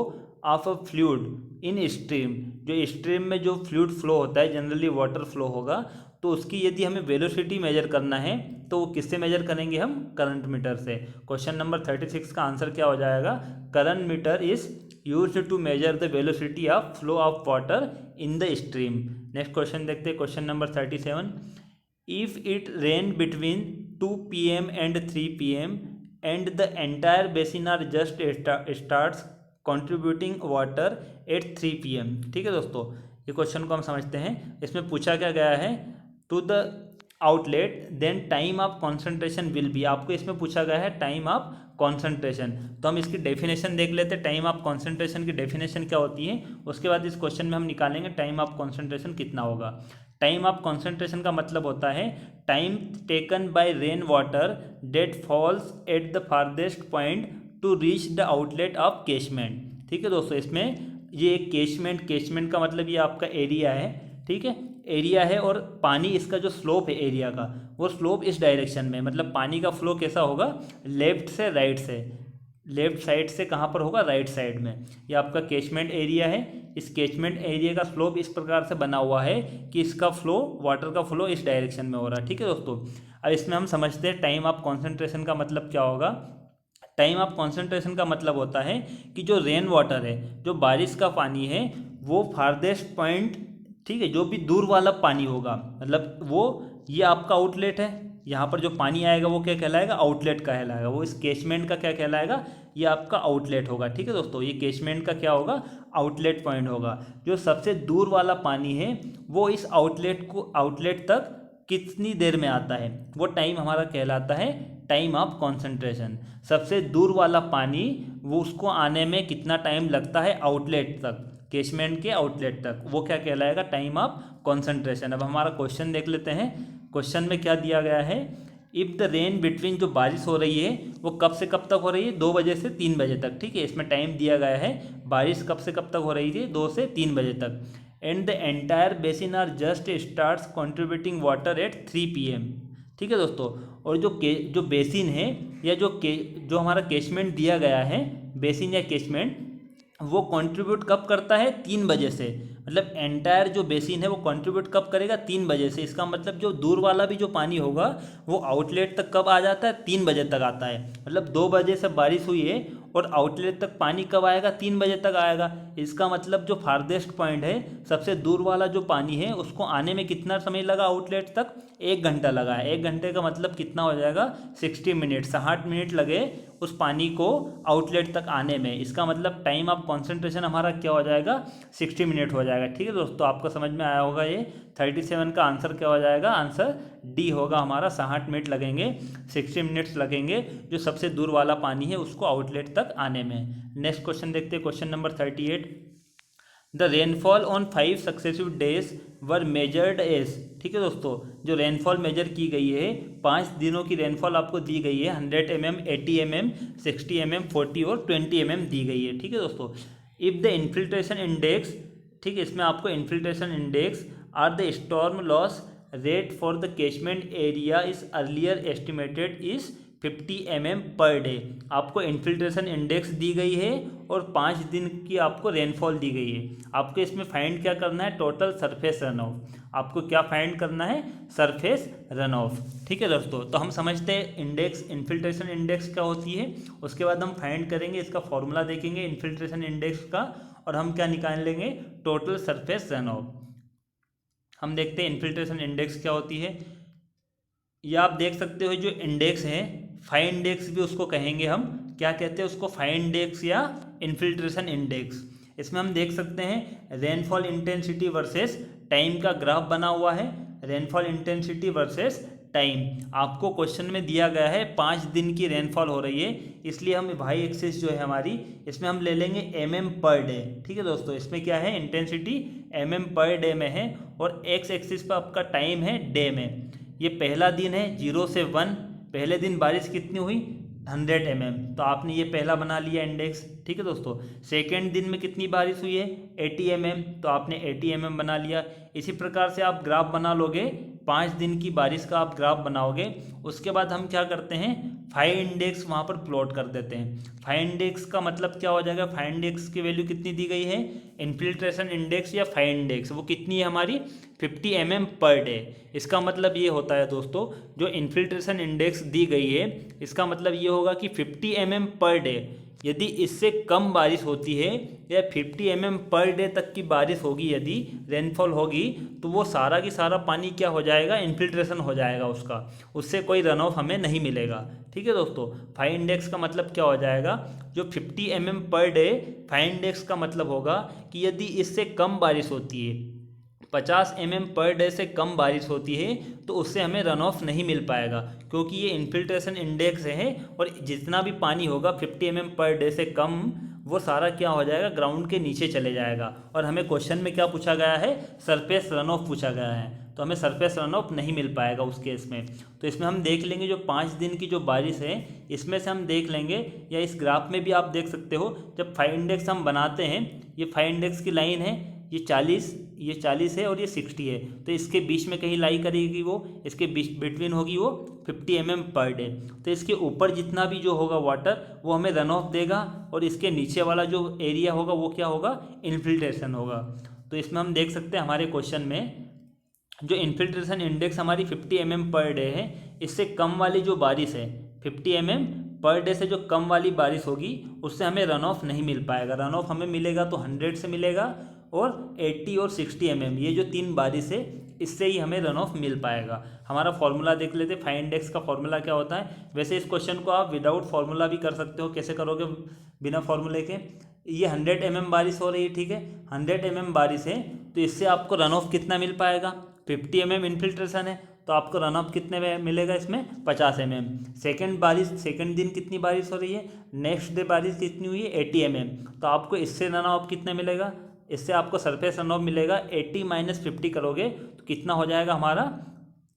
Speaker 1: of a fluid in stream. जो स्ट्रीम में जो फ्लूइड फ्लो होता है, जनरली वाटर फ्लो होगा, तो उसकी यदि हमें वेलोसिटी मेजर करना है तो वो किससे मेजर करेंगे हम, करंट मीटर से। क्वेश्चन नंबर 36 का आंसर क्या हो जाएगा, current meter is used to measure the velocity of flow of water in the stream. Next question देखते हैं, question number 37। If it rain between 2 PM and 3 PM and the entire basin are just starts contributing water at 3 PM, ठीक है दोस्तों। ये क्वेश्चन को हम समझते हैं। इसमें पूछा क्या गया है, to the outlet then time of concentration will be. आपको इसमें पूछा गया है टाइम ऑफ कॉन्सेंट्रेशन, तो हम इसकी डेफिनेशन देख लेते हैं, टाइम ऑफ कॉन्सेंट्रेशन की डेफिनेशन क्या होती है। उसके बाद इस क्वेश्चन में हम निकालेंगे टाइम ऑफ कॉन्सेंट्रेशन कितना होगा। टाइम ऑफ कॉन्सेंट्रेशन का मतलब होता है time taken by rain water that falls at the farthest point to reach the outlet of catchment, ठीक है दोस्तों। इसमें ये एक कैचमेंट का मतलब ये आपका एरिया है, ठीक है, एरिया है, और पानी इसका जो स्लोप है एरिया का, वो स्लोप इस डायरेक्शन में, मतलब पानी का फ्लो कैसा होगा, लेफ्ट से राइट से, लेफ्ट साइड से कहाँ पर होगा, राइट साइड में। ये आपका कैचमेंट एरिया है। इस कैचमेंट एरिया का स्लोप इस प्रकार से बना हुआ है कि इसका फ्लो, वाटर का फ्लो इस डायरेक्शन में हो रहा है, ठीक है दोस्तों। अब इसमें हम समझते हैं टाइम ऑफ कॉन्सेंट्रेशन का मतलब क्या होगा। टाइम ऑफ कॉन्सेंट्रेशन का मतलब होता है कि जो रेन वाटर है, जो बारिश का पानी है, वो फारदेस्ट पॉइंट, ठीक है, जो भी दूर वाला पानी होगा, मतलब वो ये आपका आउटलेट है, यहाँ पर जो पानी आएगा वो क्या कहलाएगा, आउटलेट कहलाएगा, वो इस कैचमेंट का क्या कहलाएगा, ये आपका आउटलेट होगा। ठीक है दोस्तों, ये कैचमेंट का क्या होगा, आउटलेट पॉइंट होगा। जो सबसे दूर वाला पानी है वो इस आउटलेट तक कितनी देर में आता है, वो टाइम हमारा कहलाता है टाइम ऑफ कॉन्सेंट्रेशन। सबसे दूर वाला पानी वो उसको आने में कितना टाइम लगता है आउटलेट तक, कैचमेंट के आउटलेट तक, वो क्या कहलाएगा, टाइम ऑफ कॉन्सेंट्रेशन। अब हमारा क्वेश्चन देख लेते हैं। क्वेश्चन में क्या दिया गया है, इफ़ द रेन बिटवीन, जो बारिश हो रही है वो कब से कब तक हो रही है, 2 बजे से 3 बजे तक। ठीक है, इसमें टाइम दिया गया है, बारिश कब से कब तक हो रही थी, 2 से 3 बजे तक। And the entire basin are just starts contributing water at 3 PM। ठीक है दोस्तों, और जो बेसिन है या जो हमारा कैचमेंट दिया गया है, बेसिन या कैचमेंट, वो कंट्रीब्यूट कब करता है, 3 बजे से। मतलब एंटायर जो बेसिन है वो कंट्रीब्यूट कब करेगा, 3 बजे से। इसका मतलब जो दूर वाला भी जो पानी होगा वो आउटलेट तक कब आ जाता है, 3 बजे तक आता है। मतलब 2 बजे से बारिश हुई है और आउटलेट तक पानी कब आएगा, 3 बजे तक आएगा। इसका मतलब जो फारदेस्ट पॉइंट है, सबसे दूर वाला जो पानी है, उसको आने में कितना समय लगा आउटलेट तक, 1 घंटा लगा है। 1 घंटे का मतलब कितना हो जाएगा, 60 मिनट, 60 मिनट लगे उस पानी को आउटलेट तक आने में। इसका मतलब टाइम ऑफ कॉन्सेंट्रेशन हमारा क्या हो जाएगा, 60 मिनट हो जाएगा। ठीक है दोस्तों, आपको समझ में आया होगा। ये 37 का आंसर क्या हो जाएगा, आंसर डी होगा हमारा। 60 मिनट लगेंगे, 60 मिनट्स लगेंगे जो सबसे दूर वाला पानी है उसको आउटलेट तक आने में। नेक्स्ट क्वेश्चन देखते हैं, question number 38। The rainfall on 5 successive days were measured as. ठीक है दोस्तों, जो रेनफॉल मेजर की गई है, 5 दिनों की रेनफॉल आपको दी गई है, 100 mm, 80 mm, 60 mm, 40 और 20 mm दी गई है। ठीक है दोस्तों, इफ़ द इन्फिल्ट्रेशन इंडेक्स, ठीक है, इसमें आपको infiltration index or the storm loss rate for the catchment area is earlier estimated is 50 mm per day. आपको इन्फिल्ट्रेशन इंडेक्स दी गई है और 5 दिन की आपको रेनफॉल दी गई है। आपको इसमें फाइंड क्या करना है, टोटल सरफेस रन ऑफ। आपको क्या फाइंड करना है, सरफेस रन ऑफ। ठीक है दोस्तों, तो हम समझते हैं इंडेक्स, इन्फिल्ट्रेशन इंडेक्स क्या होती है, उसके बाद हम फाइंड करेंगे, इसका फॉर्मूला देखेंगे इन्फिल्ट्रेशन इंडेक्स का, और हम क्या निकाल लेंगे, टोटल सरफेस रन ऑफ। हम देखते हैं इन्फिल्ट्रेशन इंडेक्स क्या होती है। या आप देख सकते हो जो इंडेक्स है, फाइन इंडेक्स भी उसको कहेंगे हम, क्या कहते हैं उसको, फाइन इंडेक्स या इन्फिल्ट्रेशन इंडेक्स। इसमें हम देख सकते हैं रेनफॉल इंटेंसिटी वर्सेस टाइम का ग्राफ बना हुआ है, रेनफॉल इंटेंसिटी वर्सेस टाइम। आपको क्वेश्चन में दिया गया है 5 दिन की रेनफॉल हो रही है, इसलिए हम वाई एक्सिस जो है हमारी, इसमें हम ले लेंगे mm पर डे। ठीक है दोस्तों, इसमें क्या है, इंटेंसिटी mm पर डे में है, और एक्स एक्सिस पर आपका टाइम है डे में। ये पहला दिन है 0 से 1, पहले दिन बारिश कितनी हुई, 100 mm, तो आपने ये पहला बना लिया इंडेक्स। ठीक है दोस्तों, सेकेंड दिन में कितनी बारिश हुई है, 80 mm, तो आपने 80 mm बना लिया। इसी प्रकार से आप ग्राफ बना लोगे, 5 दिन की बारिश का आप ग्राफ बनाओगे। उसके बाद हम क्या करते हैं, फाइन इंडेक्स वहाँ पर प्लॉट कर देते हैं। फाइन इंडेक्स का मतलब क्या हो जाएगा, फाइन इंडेक्स की वैल्यू कितनी दी गई है, इन्फिल्ट्रेशन इंडेक्स या फाइन इंडेक्स, वो कितनी है हमारी, 50 mm पर डे। इसका मतलब ये होता है दोस्तों, जो इन्फिल्ट्रेशन इंडेक्स दी गई है, इसका मतलब ये होगा कि 50 mm पर डे, यदि इससे कम बारिश होती है या 50 mm पर डे तक की बारिश होगी, यदि रेनफॉल होगी, तो वो सारा की सारा पानी क्या हो जाएगा, इन्फिल्ट्रेशन हो जाएगा उसका, उससे कोई रन ऑफ हमें नहीं मिलेगा। ठीक है दोस्तों, फाइन इंडेक्स का मतलब क्या हो जाएगा, जो 50 mm per day, fine index का मतलब होगा कि यदि इससे कम बारिश होती है, 50 mm पर डे से कम बारिश होती है, तो उससे हमें रन ऑफ नहीं मिल पाएगा, क्योंकि ये इन्फिल्ट्रेशन इंडेक्स है, और जितना भी पानी होगा 50 mm पर डे से कम, वो सारा क्या हो जाएगा, ग्राउंड के नीचे चले जाएगा। और हमें क्वेश्चन में क्या पूछा गया है, सरफेस रन ऑफ पूछा गया है, तो हमें सरफेस रन ऑफ नहीं मिल पाएगा उस केस में। तो इसमें हम देख लेंगे जो 5 दिन की जो बारिश है, इसमें से हम देख लेंगे, या इस ग्राफ में भी आप देख सकते हो, जब फाइन इंडेक्स हम बनाते हैं, ये फाइन इंडेक्स की लाइन है, ये 40 है और ये 60 है, तो इसके बीच में कहीं लाई करेगी वो, इसके बीच बिटवीन होगी वो 50 mm पर डे। तो इसके ऊपर जितना भी जो होगा वाटर, वो हमें रन ऑफ देगा, और इसके नीचे वाला जो एरिया होगा वो क्या होगा, इन्फिल्ट्रेशन होगा। तो इसमें हम देख सकते हैं हमारे क्वेश्चन में जो इन्फिल्ट्रेशन इंडेक्स हमारी 50 mm पर डे है, इससे कम वाली जो बारिश है, 50 mm पर डे से जो कम वाली बारिश होगी, उससे हमें रन ऑफ नहीं मिल पाएगा। रन ऑफ हमें मिलेगा तो 100 से मिलेगा, और 80 और 60 mm, ये जो 3 बारिश है, इससे ही हमें रन ऑफ मिल पाएगा। हमारा फॉर्मूला देख लेते, फाइव इंडेक्स का फॉर्मूला क्या होता है। वैसे इस क्वेश्चन को आप विदाउट फॉर्मूला भी कर सकते हो। कैसे करोगे बिना फॉर्मूले के? ये 100 mm बारिश हो रही है, ठीक है, 100 mm बारिश है, तो इससे आपको रन ऑफ कितना मिल पाएगा? 50 mm इन्फिल्ट्रेशन है, तो आपको रन ऑफ कितने में मिलेगा? इसमें 50 mm। सेकेंड दिन कितनी बारिश हो रही है? नेक्स्ट डे बारिश कितनी हुई है? 80 mm। तो आपको इससे रन ऑफ कितना मिलेगा? इससे आपको सरफेस रन ऑफ मिलेगा 80 - 50 करोगे तो कितना हो जाएगा हमारा?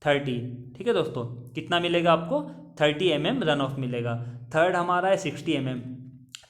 Speaker 1: 30। ठीक है दोस्तों, कितना मिलेगा आपको? 30 mm रन ऑफ मिलेगा। थर्ड हमारा है 60 mm।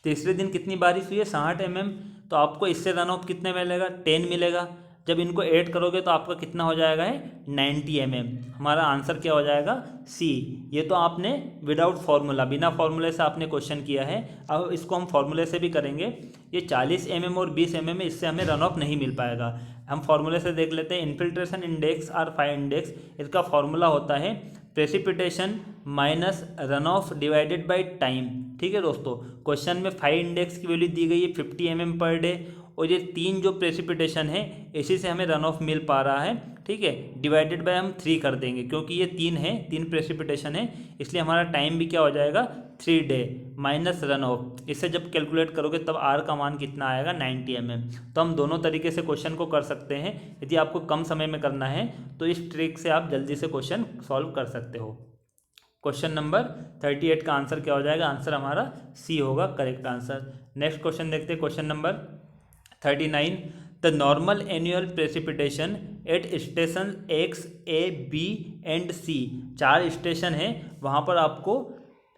Speaker 1: तीसरे दिन कितनी बारिश हुई है? 60 mm। तो आपको इससे रन ऑफ कितने मिलेगा? 10 मिलेगा। जब इनको ऐड करोगे तो आपका कितना हो जाएगा है? 90 mm। हमारा आंसर क्या हो जाएगा? सी। ये तो आपने विदाउट फार्मूला, बिना फार्मूले से आपने क्वेश्चन किया है। अब इसको हम फार्मूले से भी करेंगे। ये 40 mm और 20 mm है, इससे हमें रन ऑफ नहीं मिल पाएगा। हम फार्मूले से देख लेते हैं। इन्फिल्ट्रेशन इंडेक्स और फाइव इंडेक्स, इसका फार्मूला होता है precipitation minus run of divided by time. ठीक है दोस्तों, क्वेश्चन में 5 इंडेक्स की वैल्यू दी गई है 50 mm पर डे, और ये 3 जो प्रेसिपिटेशन है इसी से हमें रन ऑफ मिल पा रहा है। ठीक है, डिवाइडेड बाय हम 3 कर देंगे, क्योंकि ये 3 है, 3 प्रेसिपिटेशन है, इसलिए हमारा टाइम भी क्या हो जाएगा? 3 डे माइनस रन ऑफ। इससे जब कैलकुलेट करोगे तब आर का मान कितना आएगा? 90 mm। तो हम दोनों तरीके से क्वेश्चन को कर सकते हैं। यदि आपको कम समय में करना है तो इस ट्रिक से आप जल्दी से क्वेश्चन सॉल्व कर सकते हो। क्वेश्चन नंबर 38 का आंसर क्या हो जाएगा? आंसर हमारा सी होगा, करेक्ट आंसर। नेक्स्ट क्वेश्चन देखते हैं, question number 39। The normal annual precipitation at station X, A, B and C, 4 station है, वहाँ पर आपको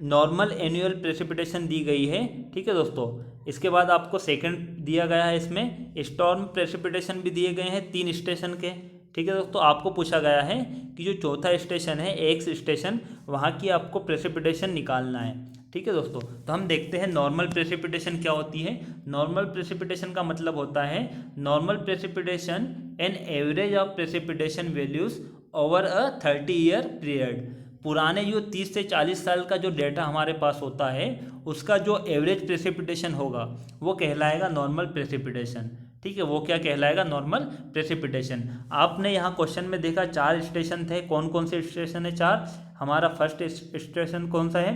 Speaker 1: नॉर्मल एनुअल प्रेसिपिटेशन दी गई है। ठीक है दोस्तों, इसके बाद आपको सेकंड दिया गया है, इसमें स्टॉर्म प्रेसिपिटेशन भी दिए गए हैं 3 स्टेशन के। ठीक है दोस्तों, आपको पूछा गया है कि जो चौथा स्टेशन है एक्स स्टेशन, वहाँ की आपको प्रेसिपिटेशन निकालना है। ठीक है दोस्तों, तो हम देखते हैं नॉर्मल प्रेसिपिटेशन क्या होती है। नॉर्मल प्रेसिपिटेशन का मतलब होता है normal precipitation an average of precipitation values over a 30 year period. पुराने जो 30 से 40 साल का जो डेटा हमारे पास होता है उसका जो एवरेज प्रेसिपिटेशन होगा वो कहलाएगा नॉर्मल प्रेसिपिटेशन। ठीक है, वो क्या कहलाएगा? Normal precipitation. आपने यहाँ क्वेश्चन में देखा 4 स्टेशन थे, कौन कौन से स्टेशन है? 4। हमारा फर्स्ट स्टेशन कौन सा है?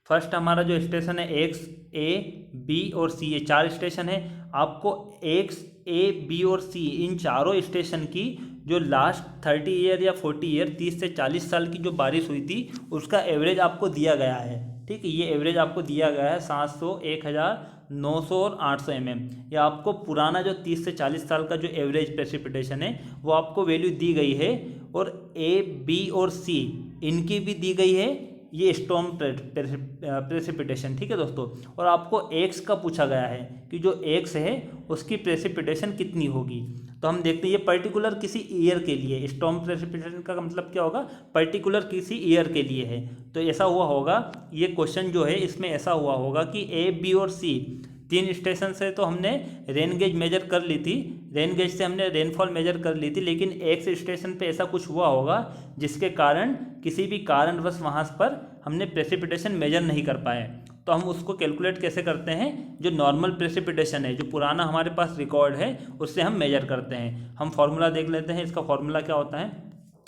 Speaker 1: फर्स्ट हमारा जो स्टेशन है एक्स, ए, बी और सी, ये 4 स्टेशन है। आपको एक्स, ए, बी और सी, इन चारों स्टेशन की जो लास्ट 30 ईयर या 40 ईयर 30 से 40 साल की जो बारिश हुई थी उसका एवरेज आपको दिया गया है। ठीक है, ये एवरेज आपको दिया गया है 700, 1000, 900 और 800 mm। या आपको पुराना जो 30 से 40 साल का जो एवरेज प्रेसिपिटेशन है वो आपको वैल्यू दी गई है, और ए, बी और सी इनकी भी दी गई है ये स्टॉर्म प्रेसिपिटेशन। ठीक है दोस्तों, और आपको एक्स का पूछा गया है कि जो एक्स है उसकी प्रेसिपिटेशन कितनी होगी। तो हम देखते हैं ये पर्टिकुलर किसी ईयर के लिए, स्टॉर्म प्रेसिपिटेशन का मतलब क्या होगा? पर्टिकुलर किसी ईयर के लिए है। तो ऐसा हुआ होगा, ये क्वेश्चन जो है इसमें ऐसा हुआ होगा कि ए, बी और सी 3 स्टेशन से तो हमने रेन गेज मेजर कर ली थी, रेन गेज से हमने रेनफॉल मेजर कर ली थी, लेकिन एक्स स्टेशन पे ऐसा कुछ हुआ होगा जिसके कारण किसी भी कारणवश वहाँ पर हमने प्रेसिपिटेशन मेजर नहीं कर पाए। तो हम उसको कैलकुलेट कैसे करते हैं? जो नॉर्मल प्रेसिपिटेशन है, जो पुराना हमारे पास रिकॉर्ड है, उससे हम मेजर करते हैं। हम फॉर्मूला देख लेते हैं, इसका फॉर्मूला क्या होता है।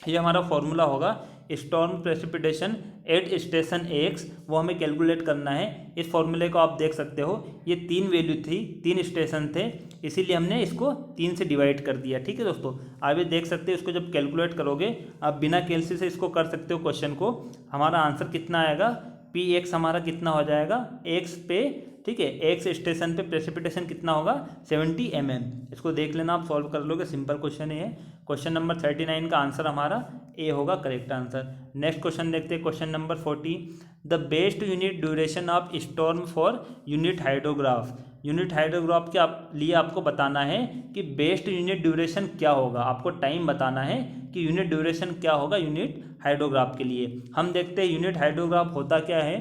Speaker 1: ये हमारा फॉर्मूला होगा storm precipitation at station X, वो हमें कैलकुलेट करना है। इस फॉर्मूले को आप देख सकते हो, ये 3 वैल्यू थी, 3 स्टेशन थे, इसीलिए हमने इसको 3 से डिवाइड कर दिया। ठीक है दोस्तों, आप ये देख सकते हो, इसको जब कैलकुलेट करोगे आप बिना कैलसी से इसको कर सकते हो क्वेश्चन को। हमारा आंसर कितना आएगा? पी एक्स हमारा कितना हो जाएगा? एक्स पे, ठीक है, एक्स स्टेशन पे प्रेसिपिटेशन कितना होगा? 70 mm। इसको देख लेना, आप सॉल्व कर लोगे, सिंपल क्वेश्चन है। क्वेश्चन नंबर 39 का आंसर हमारा ए होगा, करेक्ट आंसर। नेक्स्ट क्वेश्चन देखते हैं, question number 40। The best unit duration of storm for unit hydrograph. Unit hydrograph के लिए आपको बताना है कि बेस्ट यूनिट ड्यूरेशन क्या होगा। आपको टाइम बताना है कि यूनिट ड्यूरेशन क्या होगा यूनिट हाइड्रोग्राफ के लिए। हम देखते हैं यूनिट हाइड्रोग्राफ होता क्या है।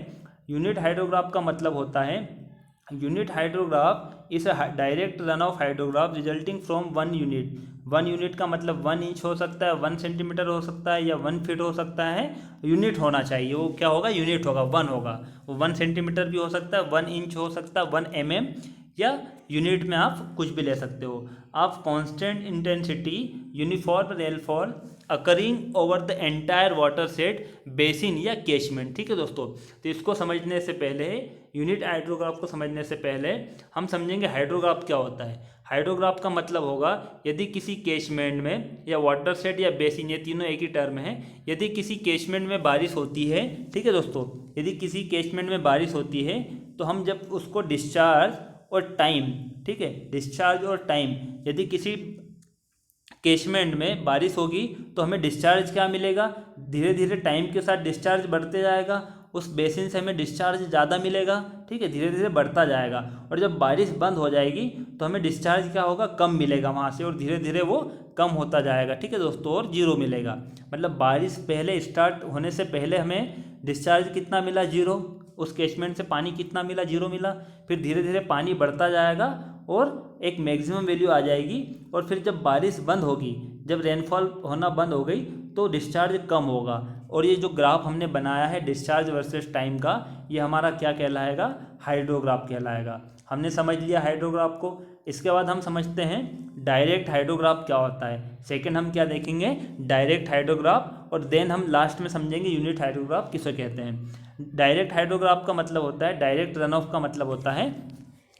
Speaker 1: यूनिट हाइड्रोग्राफ का मतलब होता है, unit hydrograph is a direct run off hydrograph resulting from 1 unit. 1 unit का मतलब 1 इंच हो सकता है, 1 सेंटीमीटर हो सकता है, या 1 फीट हो सकता है। यूनिट होना चाहिए, वो क्या होगा? यूनिट होगा, 1 होगा। वो 1 सेंटीमीटर भी हो सकता है, 1 इंच हो सकता है, 1 mm, या यूनिट में आप कुछ भी ले सकते हो। आप constant intensity uniform rainfall occurring over the entire water set basin या कैचमेंट। ठीक है दोस्तों, तो इसको समझने से पहले, यूनिट हाइड्रोग्राफ को समझने से पहले हम समझेंगे हाइड्रोग्राफ क्या होता है। हाइड्रोग्राफ का मतलब होगा यदि किसी कैचमेंट में या वाटर सेट या बेसिन, ये तीनों एक ही टर्म है, यदि किसी कैचमेंट में बारिश होती है, ठीक है दोस्तों, यदि किसी कैचमेंट में बारिश होती है तो हम जब उसको डिस्चार्ज और टाइम, ठीक है, डिस्चार्ज और टाइम, यदि किसी कैचमेंट में बारिश होगी तो हमें डिस्चार्ज क्या मिलेगा, धीरे धीरे टाइम के साथ डिस्चार्ज बढ़ते जाएगा, उस बेसिन से हमें डिस्चार्ज ज़्यादा मिलेगा, ठीक है, धीरे धीरे बढ़ता जाएगा। और जब बारिश बंद हो जाएगी तो हमें डिस्चार्ज क्या होगा, कम मिलेगा वहाँ से, और धीरे धीरे वो कम होता जाएगा, ठीक है दोस्तों, और जीरो मिलेगा। मतलब बारिश पहले स्टार्ट होने से पहले हमें डिस्चार्ज कितना मिला, जीरो, उस कैचमेंट से पानी कितना मिला, जीरो मिला। फिर धीरे धीरे पानी बढ़ता जाएगा और एक मैक्सिमम वैल्यू आ जाएगी, और फिर जब बारिश बंद होगी, जब रेनफॉल होना बंद हो गई तो डिस्चार्ज कम होगा। और ये जो ग्राफ हमने बनाया है डिस्चार्ज वर्सेस टाइम का, ये हमारा क्या कहलाएगा, हाइड्रोग्राफ कहलाएगा। हमने समझ लिया हाइड्रोग्राफ को। इसके बाद हम समझते हैं डायरेक्ट हाइड्रोग्राफ क्या होता है। सेकंड हम क्या देखेंगे, डायरेक्ट हाइड्रोग्राफ, और देन हम लास्ट में समझेंगे यूनिट हाइड्रोग्राफ किसे कहते हैं। डायरेक्ट हाइड्रोग्राफ का मतलब होता है, डायरेक्ट रन ऑफ का मतलब होता है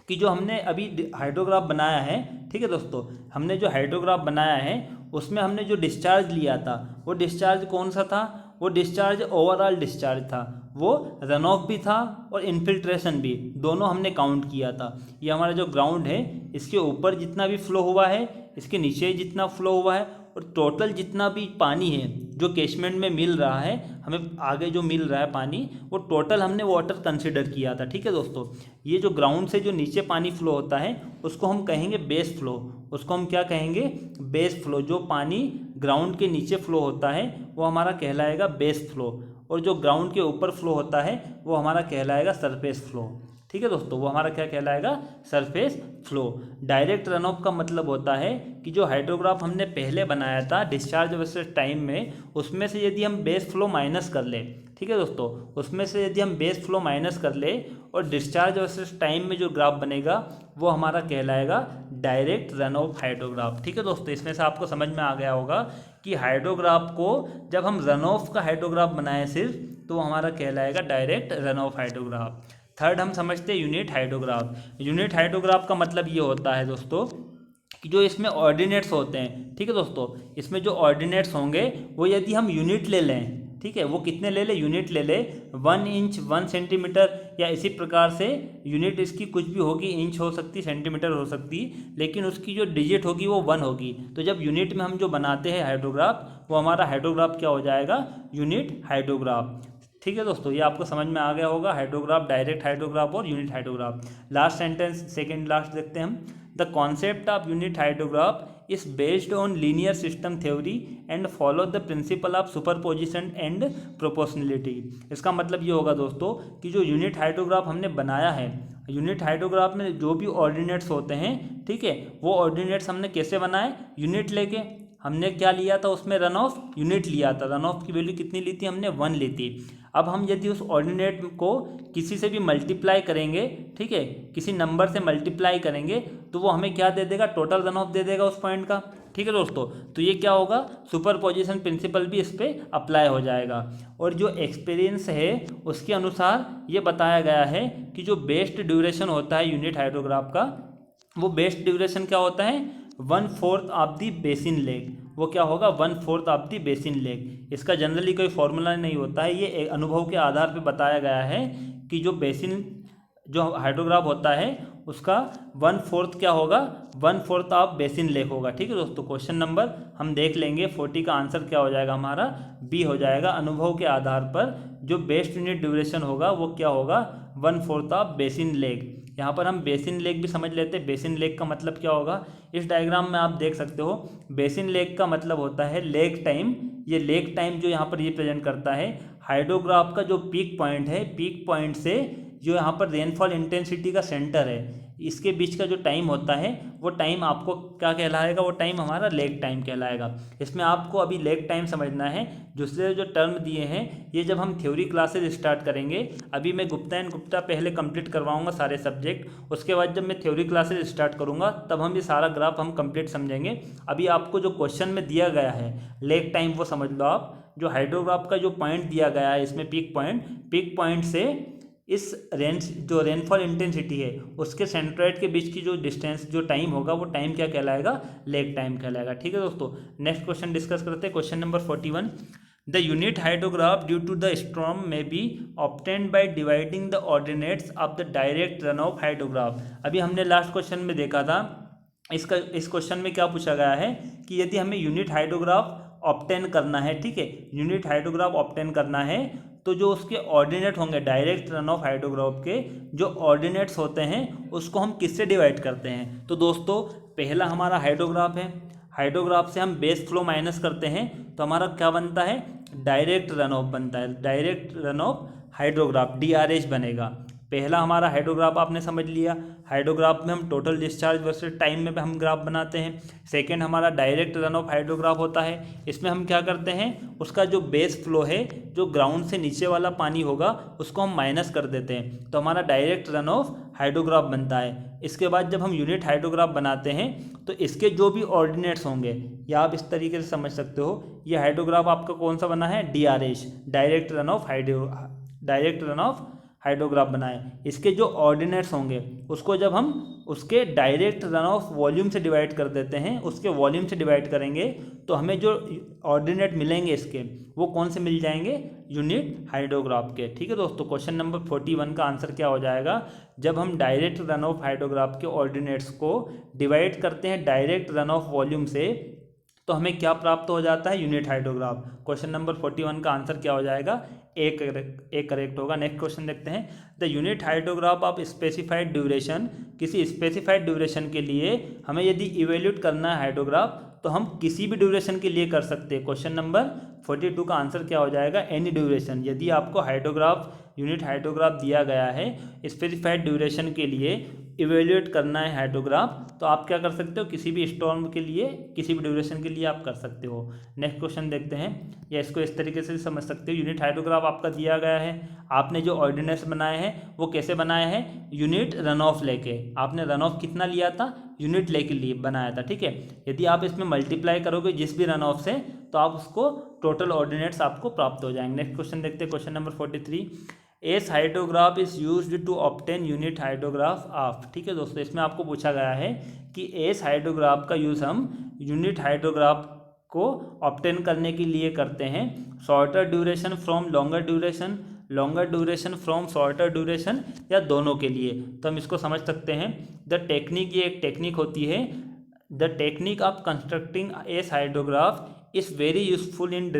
Speaker 1: कि जो हमने अभी हाइड्रोग्राफ बनाया है, ठीक है दोस्तों, हमने जो हाइड्रोग्राफ बनाया है उसमें हमने जो डिस्चार्ज लिया था वो डिस्चार्ज कौन सा था, वो डिस्चार्ज ओवरऑल डिस्चार्ज था, वो रन ऑफ भी था और इन्फिल्ट्रेशन भी, दोनों हमने काउंट किया था। ये हमारा जो ग्राउंड है इसके ऊपर जितना भी फ्लो हुआ है, इसके नीचे जितना फ्लो हुआ है, और टोटल जितना भी पानी है जो कैचमेंट में मिल रहा है, हमें आगे जो मिल रहा है पानी, वो टोटल हमने वाटर कंसिडर किया था। ठीक है दोस्तों, ये जो ग्राउंड से जो नीचे पानी फ्लो होता है उसको हम कहेंगे बेस फ्लो, उसको हम क्या कहेंगे, बेस फ्लो। जो पानी ग्राउंड के नीचे फ्लो होता है वो हमारा कहलाएगा बेस फ्लो, और जो ग्राउंड के ऊपर फ्लो होता है वो हमारा कहलाएगा सरफेस फ्लो। ठीक है दोस्तों, वो हमारा क्या कहलाएगा, surface flow. Direct run of का मतलब होता है कि जो हाइड्रोग्राफ हमने पहले बनाया था डिस्चार्ज वर्सेस टाइम में, उसमें से यदि हम बेस फ्लो माइनस कर ले, ठीक है दोस्तों, उसमें से यदि हम बेस फ्लो माइनस कर ले और डिस्चार्ज वर्सेस टाइम में जो ग्राफ बनेगा वो हमारा कहलाएगा डायरेक्ट रन ऑफ हाइड्रोग्राफ। ठीक है दोस्तों, इसमें से आपको समझ में आ गया होगा कि हाइड्रोग्राफ को जब हम रन ऑफ का हाइड्रोग्राफ बनाए सिर्फ, तो वो हमारा कहलाएगा direct run off hydrograph. Third हम समझते हैं यूनिट हाइड्रोग्राफ। यूनिट हाइड्रोग्राफ का मतलब ये होता है दोस्तों कि जो इसमें ऑर्डिनेट्स होते हैं, ठीक है दोस्तों, इसमें जो ऑर्डिनेट्स होंगे वो यदि हम यूनिट ले लें, ठीक है, वो कितने ले ले, यूनिट ले ले, 1 इंच 1 सेंटीमीटर, या इसी प्रकार से यूनिट इसकी कुछ भी होगी, इंच हो सकती, सेंटीमीटर हो सकती, लेकिन उसकी जो डिजिट होगी वो 1 होगी। तो जब यूनिट में हम जो बनाते हैं हाइड्रोग्राफ, वो हमारा हाइड्रोग्राफ क्या हो जाएगा, यूनिट हाइड्रोग्राफ। ठीक है दोस्तों, ये आपको समझ में आ गया होगा हाइड्रोग्राफ, डायरेक्ट हाइड्रोग्राफ और unit hydrograph. Last sentence, second last देखते हैं हम। The concept of unit hydrograph is based on linear system theory and follow the principle of superposition and proportionality। इसका मतलब ये होगा दोस्तों कि जो यूनिट हाइड्रोग्राफ हमने बनाया है, यूनिट हाइड्रोग्राफ में जो भी ऑर्डिनेट्स होते हैं, ठीक है, वो ऑर्डिनेट्स हमने कैसे बनाए, यूनिट लेके। हमने क्या लिया था उसमें, रन ऑफ यूनिट लिया था, रन ऑफ की वैल्यू कितनी ली थी हमने, 1 ली थी। अब हम यदि उस ऑर्डिनेट को किसी से भी मल्टीप्लाई करेंगे, ठीक है, किसी नंबर से मल्टीप्लाई करेंगे, तो वो हमें क्या दे देगा, टोटल रन ऑफ दे देगा उस पॉइंट का। ठीक है दोस्तों, तो ये क्या होगा, सुपरपोजिशन प्रिंसिपल भी इस पर अप्लाई हो जाएगा। और जो एक्सपीरियंस है उसके अनुसार ये बताया गया है कि जो बेस्ट ड्यूरेशन होता है यूनिट हाइड्रोग्राफ का, वो बेस्ट ड्यूरेशन क्या होता है, 1/4 ऑफ दी बेसिन लेग। वो क्या होगा, 1/4 ऑफ दी बेसिन लेग। इसका जनरली कोई फॉर्मूला नहीं होता है, ये अनुभव के आधार पर बताया गया है कि जो बेसिन, जो हाइड्रोग्राफ होता है उसका 1/4 क्या होगा, 1/4 ऑफ बेसिन लेग होगा। ठीक है दोस्तों, क्वेश्चन नंबर हम देख लेंगे 40 का आंसर क्या हो जाएगा, हमारा बी हो जाएगा। अनुभव के आधार पर जो बेस्ट यूनिट ड्यूरेशन होगा वो क्या होगा, 1/4 ऑफ बेसिन लेग। यहाँ पर हम बेसिन लेग भी समझ लेते हैं, बेसिन लेग का मतलब क्या होगा, इस डायग्राम में आप देख सकते हो, बेसिन लेग का मतलब होता है लेग टाइम। ये लेग टाइम जो यहाँ पर रिप्रेजेंट करता है हाइड्रोग्राफ का जो पीक पॉइंट है, पीक पॉइंट से जो यहाँ पर रेनफॉल इंटेंसिटी का सेंटर है, इसके बीच का जो टाइम होता है वो टाइम आपको क्या कहलाएगा, वो टाइम हमारा लेग टाइम कहलाएगा। इसमें आपको अभी लेग टाइम समझना है। दूसरे जो टर्म दिए हैं ये जब हम थ्योरी क्लासेज स्टार्ट करेंगे, अभी मैं गुप्ता एंड गुप्ता पहले कंप्लीट करवाऊंगा सारे सब्जेक्ट, उसके बाद जब मैं थ्योरी क्लासेज स्टार्ट करूंगा तब हम ये सारा ग्राफ हम कंप्लीट समझेंगे। अभी आपको जो क्वेश्चन में दिया गया है लेग टाइम वो समझ लो आप। जो हाइड्रोग्राफ का जो पॉइंट दिया गया है इसमें पीक पॉइंट से इस जो रेनफॉल इंटेंसिटी है उसके सेंट्रोइड के बीच की जो डिस्टेंस जो टाइम होगा वो टाइम क्या कहलाएगा, लेग टाइम कहलाएगा। ठीक है दोस्तों, नेक्स्ट क्वेश्चन डिस्कस करते हैं। Question number 41, the unit hydrograph due to the storm may be obtained by dividing the ordinates of the direct run off hydrograph. अभी हमने लास्ट क्वेश्चन में देखा था, इस क्वेश्चन में क्या पूछा गया है कि यदि हमें यूनिट हाइड्रोग्राफ ऑब्टेन करना है, ठीक है, यूनिट हाइड्रोग्राफ ऑब्टेन करना है तो जो उसके ऑर्डिनेट होंगे डायरेक्ट रन ऑफ हाइड्रोग्राफ के जो ऑर्डिनेट्स होते हैं उसको हम किससे डिवाइड करते हैं। तो दोस्तों पहला हमारा हाइड्रोग्राफ है, हाइड्रोग्राफ से हम बेस फ्लो माइनस करते हैं तो हमारा क्या बनता है, डायरेक्ट रन ऑफ बनता है, direct run off hydrograph DRH बनेगा। पहला हमारा हाइड्रोग्राफ आपने समझ लिया, हाइड्रोग्राफ में हम टोटल डिस्चार्ज वर्सेस टाइम में हम ग्राफ बनाते हैं। सेकंड हमारा डायरेक्ट रन ऑफ हाइड्रोग्राफ होता है, इसमें हम क्या करते हैं, उसका जो बेस फ्लो है जो ग्राउंड से नीचे वाला पानी होगा उसको हम माइनस कर देते हैं तो हमारा डायरेक्ट रन ऑफ हाइड्रोग्राफ बनता है। इसके बाद जब हम यूनिट हाइड्रोग्राफ बनाते हैं तो इसके जो भी ऑर्डिनेट्स होंगे या आप इस तरीके से समझ सकते हो, ये हाइड्रोग्राफ आपका कौन सा बना है, DRH, direct run off hydrograph बनाए। इसके जो ऑर्डिनेट्स होंगे उसको जब हम उसके डायरेक्ट रन ऑफ वॉल्यूम से डिवाइड कर देते हैं, उसके वॉल्यूम से डिवाइड करेंगे तो हमें जो ऑर्डिनेट मिलेंगे इसके वो कौन से मिल जाएंगे, यूनिट हाइड्रोग्राफ के। ठीक है दोस्तों, क्वेश्चन नंबर 41 का आंसर क्या हो जाएगा, जब हम डायरेक्ट रन ऑफ हाइड्रोग्राफ के ऑर्डिनेट्स को डिवाइड करते हैं डायरेक्ट रन ऑफ वॉल्यूम से तो हमें क्या प्राप्त हो जाता है, यूनिट हाइड्रोग्राफ। क्वेश्चन नंबर 41 का आंसर क्या हो जाएगा, एक करेक्ट होगा। नेक्स्ट क्वेश्चन देखते हैं, the unit hydrograph of specified duration, किसी स्पेसिफाइड ड्यूरेशन के लिए हमें यदि इवेल्यूट करना है हाइड्रोग्राफ तो हम किसी भी ड्यूरेशन के लिए कर सकते हैं। क्वेश्चन नंबर 42 का आंसर क्या हो जाएगा, एनी ड्यूरेशन। यदि आपको हाइड्रोग्राफ यूनिट हाइड्रोग्राफ दिया गया है स्पेसिफाइड ड्यूरेशन के लिए इवेल्यूएट करना है हाइड्रोग्राफ तो आप क्या कर सकते हो, किसी भी स्टॉर्म के लिए किसी भी ड्यूरेशन के लिए आप कर सकते हो। नेक्स्ट क्वेश्चन देखते हैं, या इसको इस तरीके से समझ सकते हो, यूनिट हाइड्रोग्राफ आपका दिया गया है, आपने जो ऑर्डिनेट्स बनाए हैं वो कैसे बनाए हैं, यूनिट रन ऑफ लेके। आपने रन ऑफ कितना लिया था, यूनिट लेके लिए बनाया था। ठीक है, यदि आप इसमें मल्टीप्लाई करोगे जिस भी रन ऑफ से तो आप उसको टोटल ऑर्डिनेट्स आपको प्राप्त हो जाएंगे। नेक्स्ट क्वेश्चन देखते हैं, question number 43, S hydrograph is used to obtain unit hydrograph of. ठीक है दोस्तों, इसमें आपको पूछा गया है कि एस हाइड्रोग्राफ का यूज़ हम यूनिट हाइड्रोग्राफ को ऑब्टेन करने के लिए करते हैं, shorter duration from longer duration, longer duration from shorter duration, या दोनों के लिए। तो हम इसको समझ सकते हैं, द टेक्निक, ये एक टेक्निक होती है, the technique of constructing S hydrograph is very useful in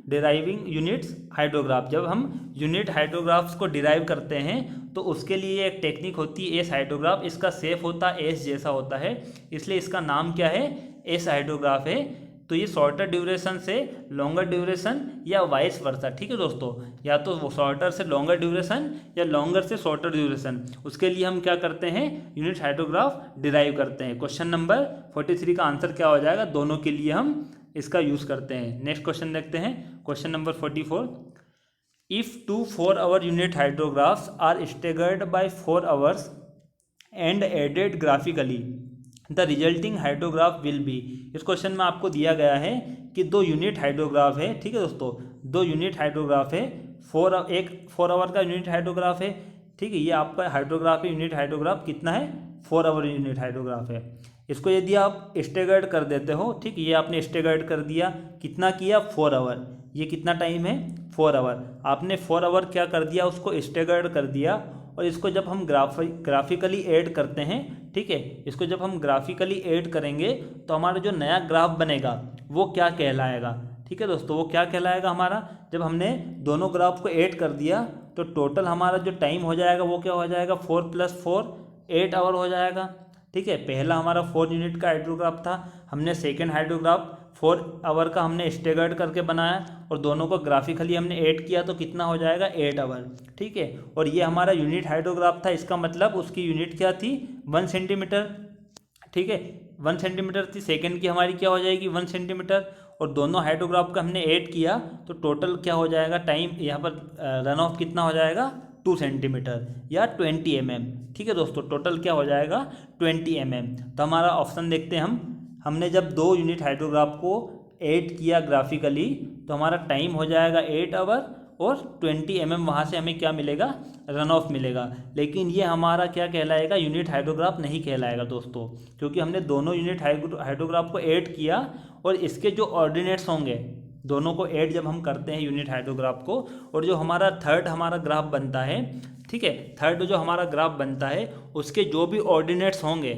Speaker 1: deriving units hydrograph. जब हम यूनिट हाइड्रोग्राफ्स को डिराइव करते हैं तो उसके लिए एक टेक्निक होती है एस हाइड्रोग्राफ। इसका शेप होता है एस जैसा होता है, इसलिए इसका नाम क्या है, एस हाइड्रोग्राफ है। तो ये शॉर्टर ड्यूरेशन से लॉन्गर ड्यूरेशन या वाइस वर्सा। ठीक है दोस्तों, या तो वो शॉर्टर से लॉन्गर ड्यूरेशन या लॉन्गर से शॉर्टर ड्यूरेशन, उसके लिए हम क्या करते हैं, यूनिट हाइड्रोग्राफ डिराइव करते हैं। क्वेश्चन नंबर 43 का आंसर क्या हो जाएगा, दोनों के लिए हम इसका यूज़ करते हैं। नेक्स्ट क्वेश्चन देखते हैं, question number 44, if 2 4-hour unit hydrographs are staggered by 4 hours and added graphically the resulting hydrograph will be. इस क्वेश्चन में आपको दिया गया है कि 2 यूनिट हाइड्रोग्राफ है। ठीक है दोस्तों, 2 यूनिट हाइड्रोग्राफ है, 4 hour का यूनिट हाइड्रोग्राफ है। ठीक है, ये आपका हाइड्रोग्राफ है, यूनिट हाइड्रोग्राफ कितना है, 4 hour यूनिट हाइड्रोग्राफ है। इसको यदि आप स्टेगर्ड कर देते हो, ठीक, ये आपने स्टेगर्ड कर दिया, कितना किया, 4 hour, ये कितना टाइम है, 4 hour। आपने 4 hour क्या कर दिया, उसको स्टेगर्ड कर दिया, और इसको जब हम ग्राफिकली ऐड करते हैं, ठीक है, इसको जब हम ग्राफिकली ऐड करेंगे तो हमारा जो नया ग्राफ बनेगा वो क्या कहलाएगा। ठीक है दोस्तों, वो क्या कहलाएगा, हमारा जब हमने दोनों ग्राफ को ऐड कर दिया तो टोटल हमारा जो टाइम हो जाएगा वो क्या हो जाएगा, 4 + 4 8 hour हो जाएगा। ठीक है, पहला हमारा 4 यूनिट का हाइड्रोग्राफ था, हमने सेकेंड हाइड्रोग्राफ 4 आवर का हमने स्टेगर्ड करके बनाया और दोनों को ग्राफिकली हमने ऐड किया तो कितना हो जाएगा 8 आवर, ठीक है। और ये हमारा यूनिट हाइड्रोग्राफ था, इसका मतलब उसकी यूनिट क्या थी 1 सेंटीमीटर, ठीक है। 1 सेंटीमीटर थी, सेकेंड की हमारी क्या हो जाएगी 1 सेंटीमीटर, और दोनों हाइड्रोग्राफ का हमने ऐड किया तो टोटल क्या हो जाएगा टाइम यहाँ पर रन ऑफ कितना हो जाएगा 2 सेंटीमीटर या 20 mm, ठीक है दोस्तों। टोटल क्या हो जाएगा 20 mm। तो हमारा ऑप्शन देखते हैं हमने जब 2 यूनिट हाइड्रोग्राफ को ऐड किया ग्राफिकली तो हमारा टाइम हो जाएगा 8 आवर और 20 mm वहाँ से हमें क्या मिलेगा रन ऑफ मिलेगा। लेकिन ये हमारा क्या कहलाएगा यूनिट हाइड्रोग्राफ नहीं कहलाएगा दोस्तों, क्योंकि हमने दोनों यूनिट हाइड्रोग्राफ को ऐड किया और इसके जो ऑर्डिनेट्स होंगे दोनों को ऐड जब हम करते हैं यूनिट हाइड्रोग्राफ को, और जो हमारा थर्ड हमारा ग्राफ बनता है, ठीक है, थर्ड जो हमारा ग्राफ बनता है उसके जो भी ऑर्डिनेट्स होंगे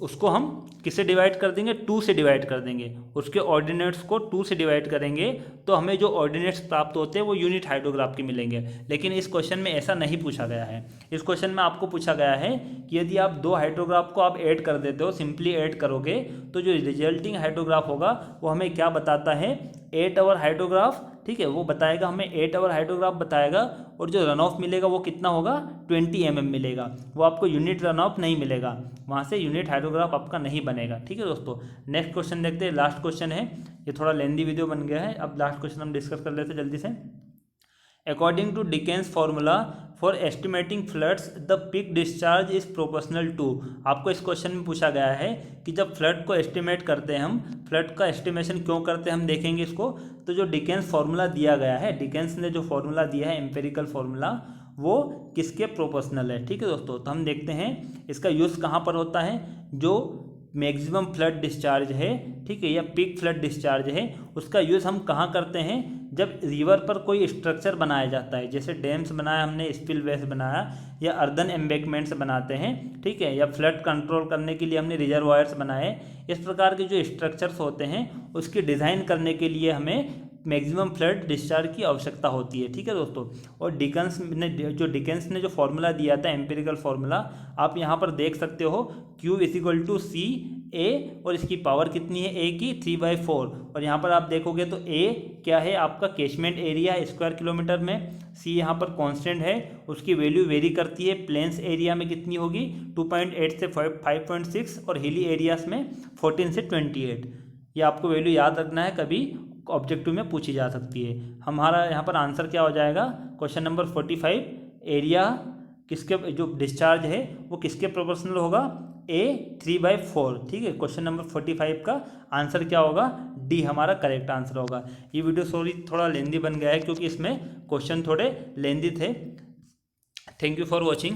Speaker 1: उसको हम किससे डिवाइड कर देंगे 2 से डिवाइड कर देंगे। उसके ऑर्डिनेट्स को 2 से डिवाइड करेंगे तो हमें जो ऑर्डिनेट्स प्राप्त होते हैं वो यूनिट हाइड्रोग्राफ के मिलेंगे। लेकिन इस क्वेश्चन में ऐसा नहीं पूछा गया है। इस क्वेश्चन में आपको पूछा गया है कि यदि आप 2 हाइड्रोग्राफ को आप ऐड कर देते हो, सिंपली ऐड करोगे तो जो रिजल्टिंग हाइड्रोग्राफ होगा वो हमें क्या बताता है 8 आवर हाइड्रोग्राफ, ठीक है, वो बताएगा हमें 8 आवर हाइड्रोग्राफ बताएगा। और जो रन ऑफ मिलेगा वो कितना होगा 20 mm मिलेगा, वो आपको यूनिट रन ऑफ नहीं मिलेगा, वहाँ से यूनिट हाइड्रोग्राफ आपका नहीं बनेगा, ठीक है दोस्तों। नेक्स्ट क्वेश्चन देखते हैं, लास्ट क्वेश्चन है, ये थोड़ा लेंदी वीडियो बन गया है। अब लास्ट क्वेश्चन हम डिस्कस कर लेते हैं जल्दी से। According to Dickens formula for estimating floods the peak discharge is proportional to. आपको इस क्वेश्चन में पूछा गया है कि जब फ्लड को एस्टिमेट करते हैं हम, फ्लड का एस्टिमेशन क्यों करते हैं हम देखेंगे इसको। तो जो डिकेन्स फार्मूला दिया गया है, डिकेन्स ने जो फार्मूला दिया है एम्पेरिकल फार्मूला, वो किसके प्रोपोर्शनल है, ठीक है दोस्तों। तो हम देखते हैं इसका यूज़ कहाँ पर होता है। जो मैक्सिमम फ्लड डिस्चार्ज है, ठीक है, या पीक फ्लड डिस्चार्ज है, उसका यूज़ हम कहाँ करते हैं जब रिवर पर कोई स्ट्रक्चर बनाया जाता है, जैसे डैम्स बनाया हमने, स्पिलवेज बनाया, या अर्दन एम्बैंकमेंट्स बनाते हैं, ठीक है, या फ्लड कंट्रोल करने के लिए हमने रिजर्वायर्स बनाए। इस प्रकार के जो स्ट्रक्चर्स होते हैं उसकी डिज़ाइन करने के लिए हमें मैक्सिमम फ्लड डिस्चार्ज की आवश्यकता होती है, ठीक है दोस्तों। और डिकेन्स ने जो फार्मूला दिया था एम्पिरिकल फार्मूला, आप यहाँ पर देख सकते हो Q = CA, और इसकी पावर कितनी है A की 3/4। और यहाँ पर आप देखोगे तो A क्या है आपका कैचमेंट एरिया स्क्वायर किलोमीटर में, C यहाँ पर कांस्टेंट है, उसकी वैल्यू वेरी करती है। प्लेन्स एरिया में कितनी होगी 2.8 से 5.6, और हिली एरियाज में 14 से 28। ये आपको वैल्यू याद रखना है, कभी ऑब्जेक्टिव में पूछी जा सकती है। हमारा यहाँ पर आंसर क्या हो जाएगा क्वेश्चन नंबर 45, एरिया किसके जो डिस्चार्ज है वो किसके प्रोपोर्शनल होगा A 3/4, ठीक है। क्वेश्चन नंबर 45 का आंसर क्या होगा D हमारा करेक्ट आंसर होगा। ये वीडियो सॉरी थोड़ा लेंदी बन गया है क्योंकि इसमें क्वेश्चन थोड़े लेंदी थे। Thank you for watching.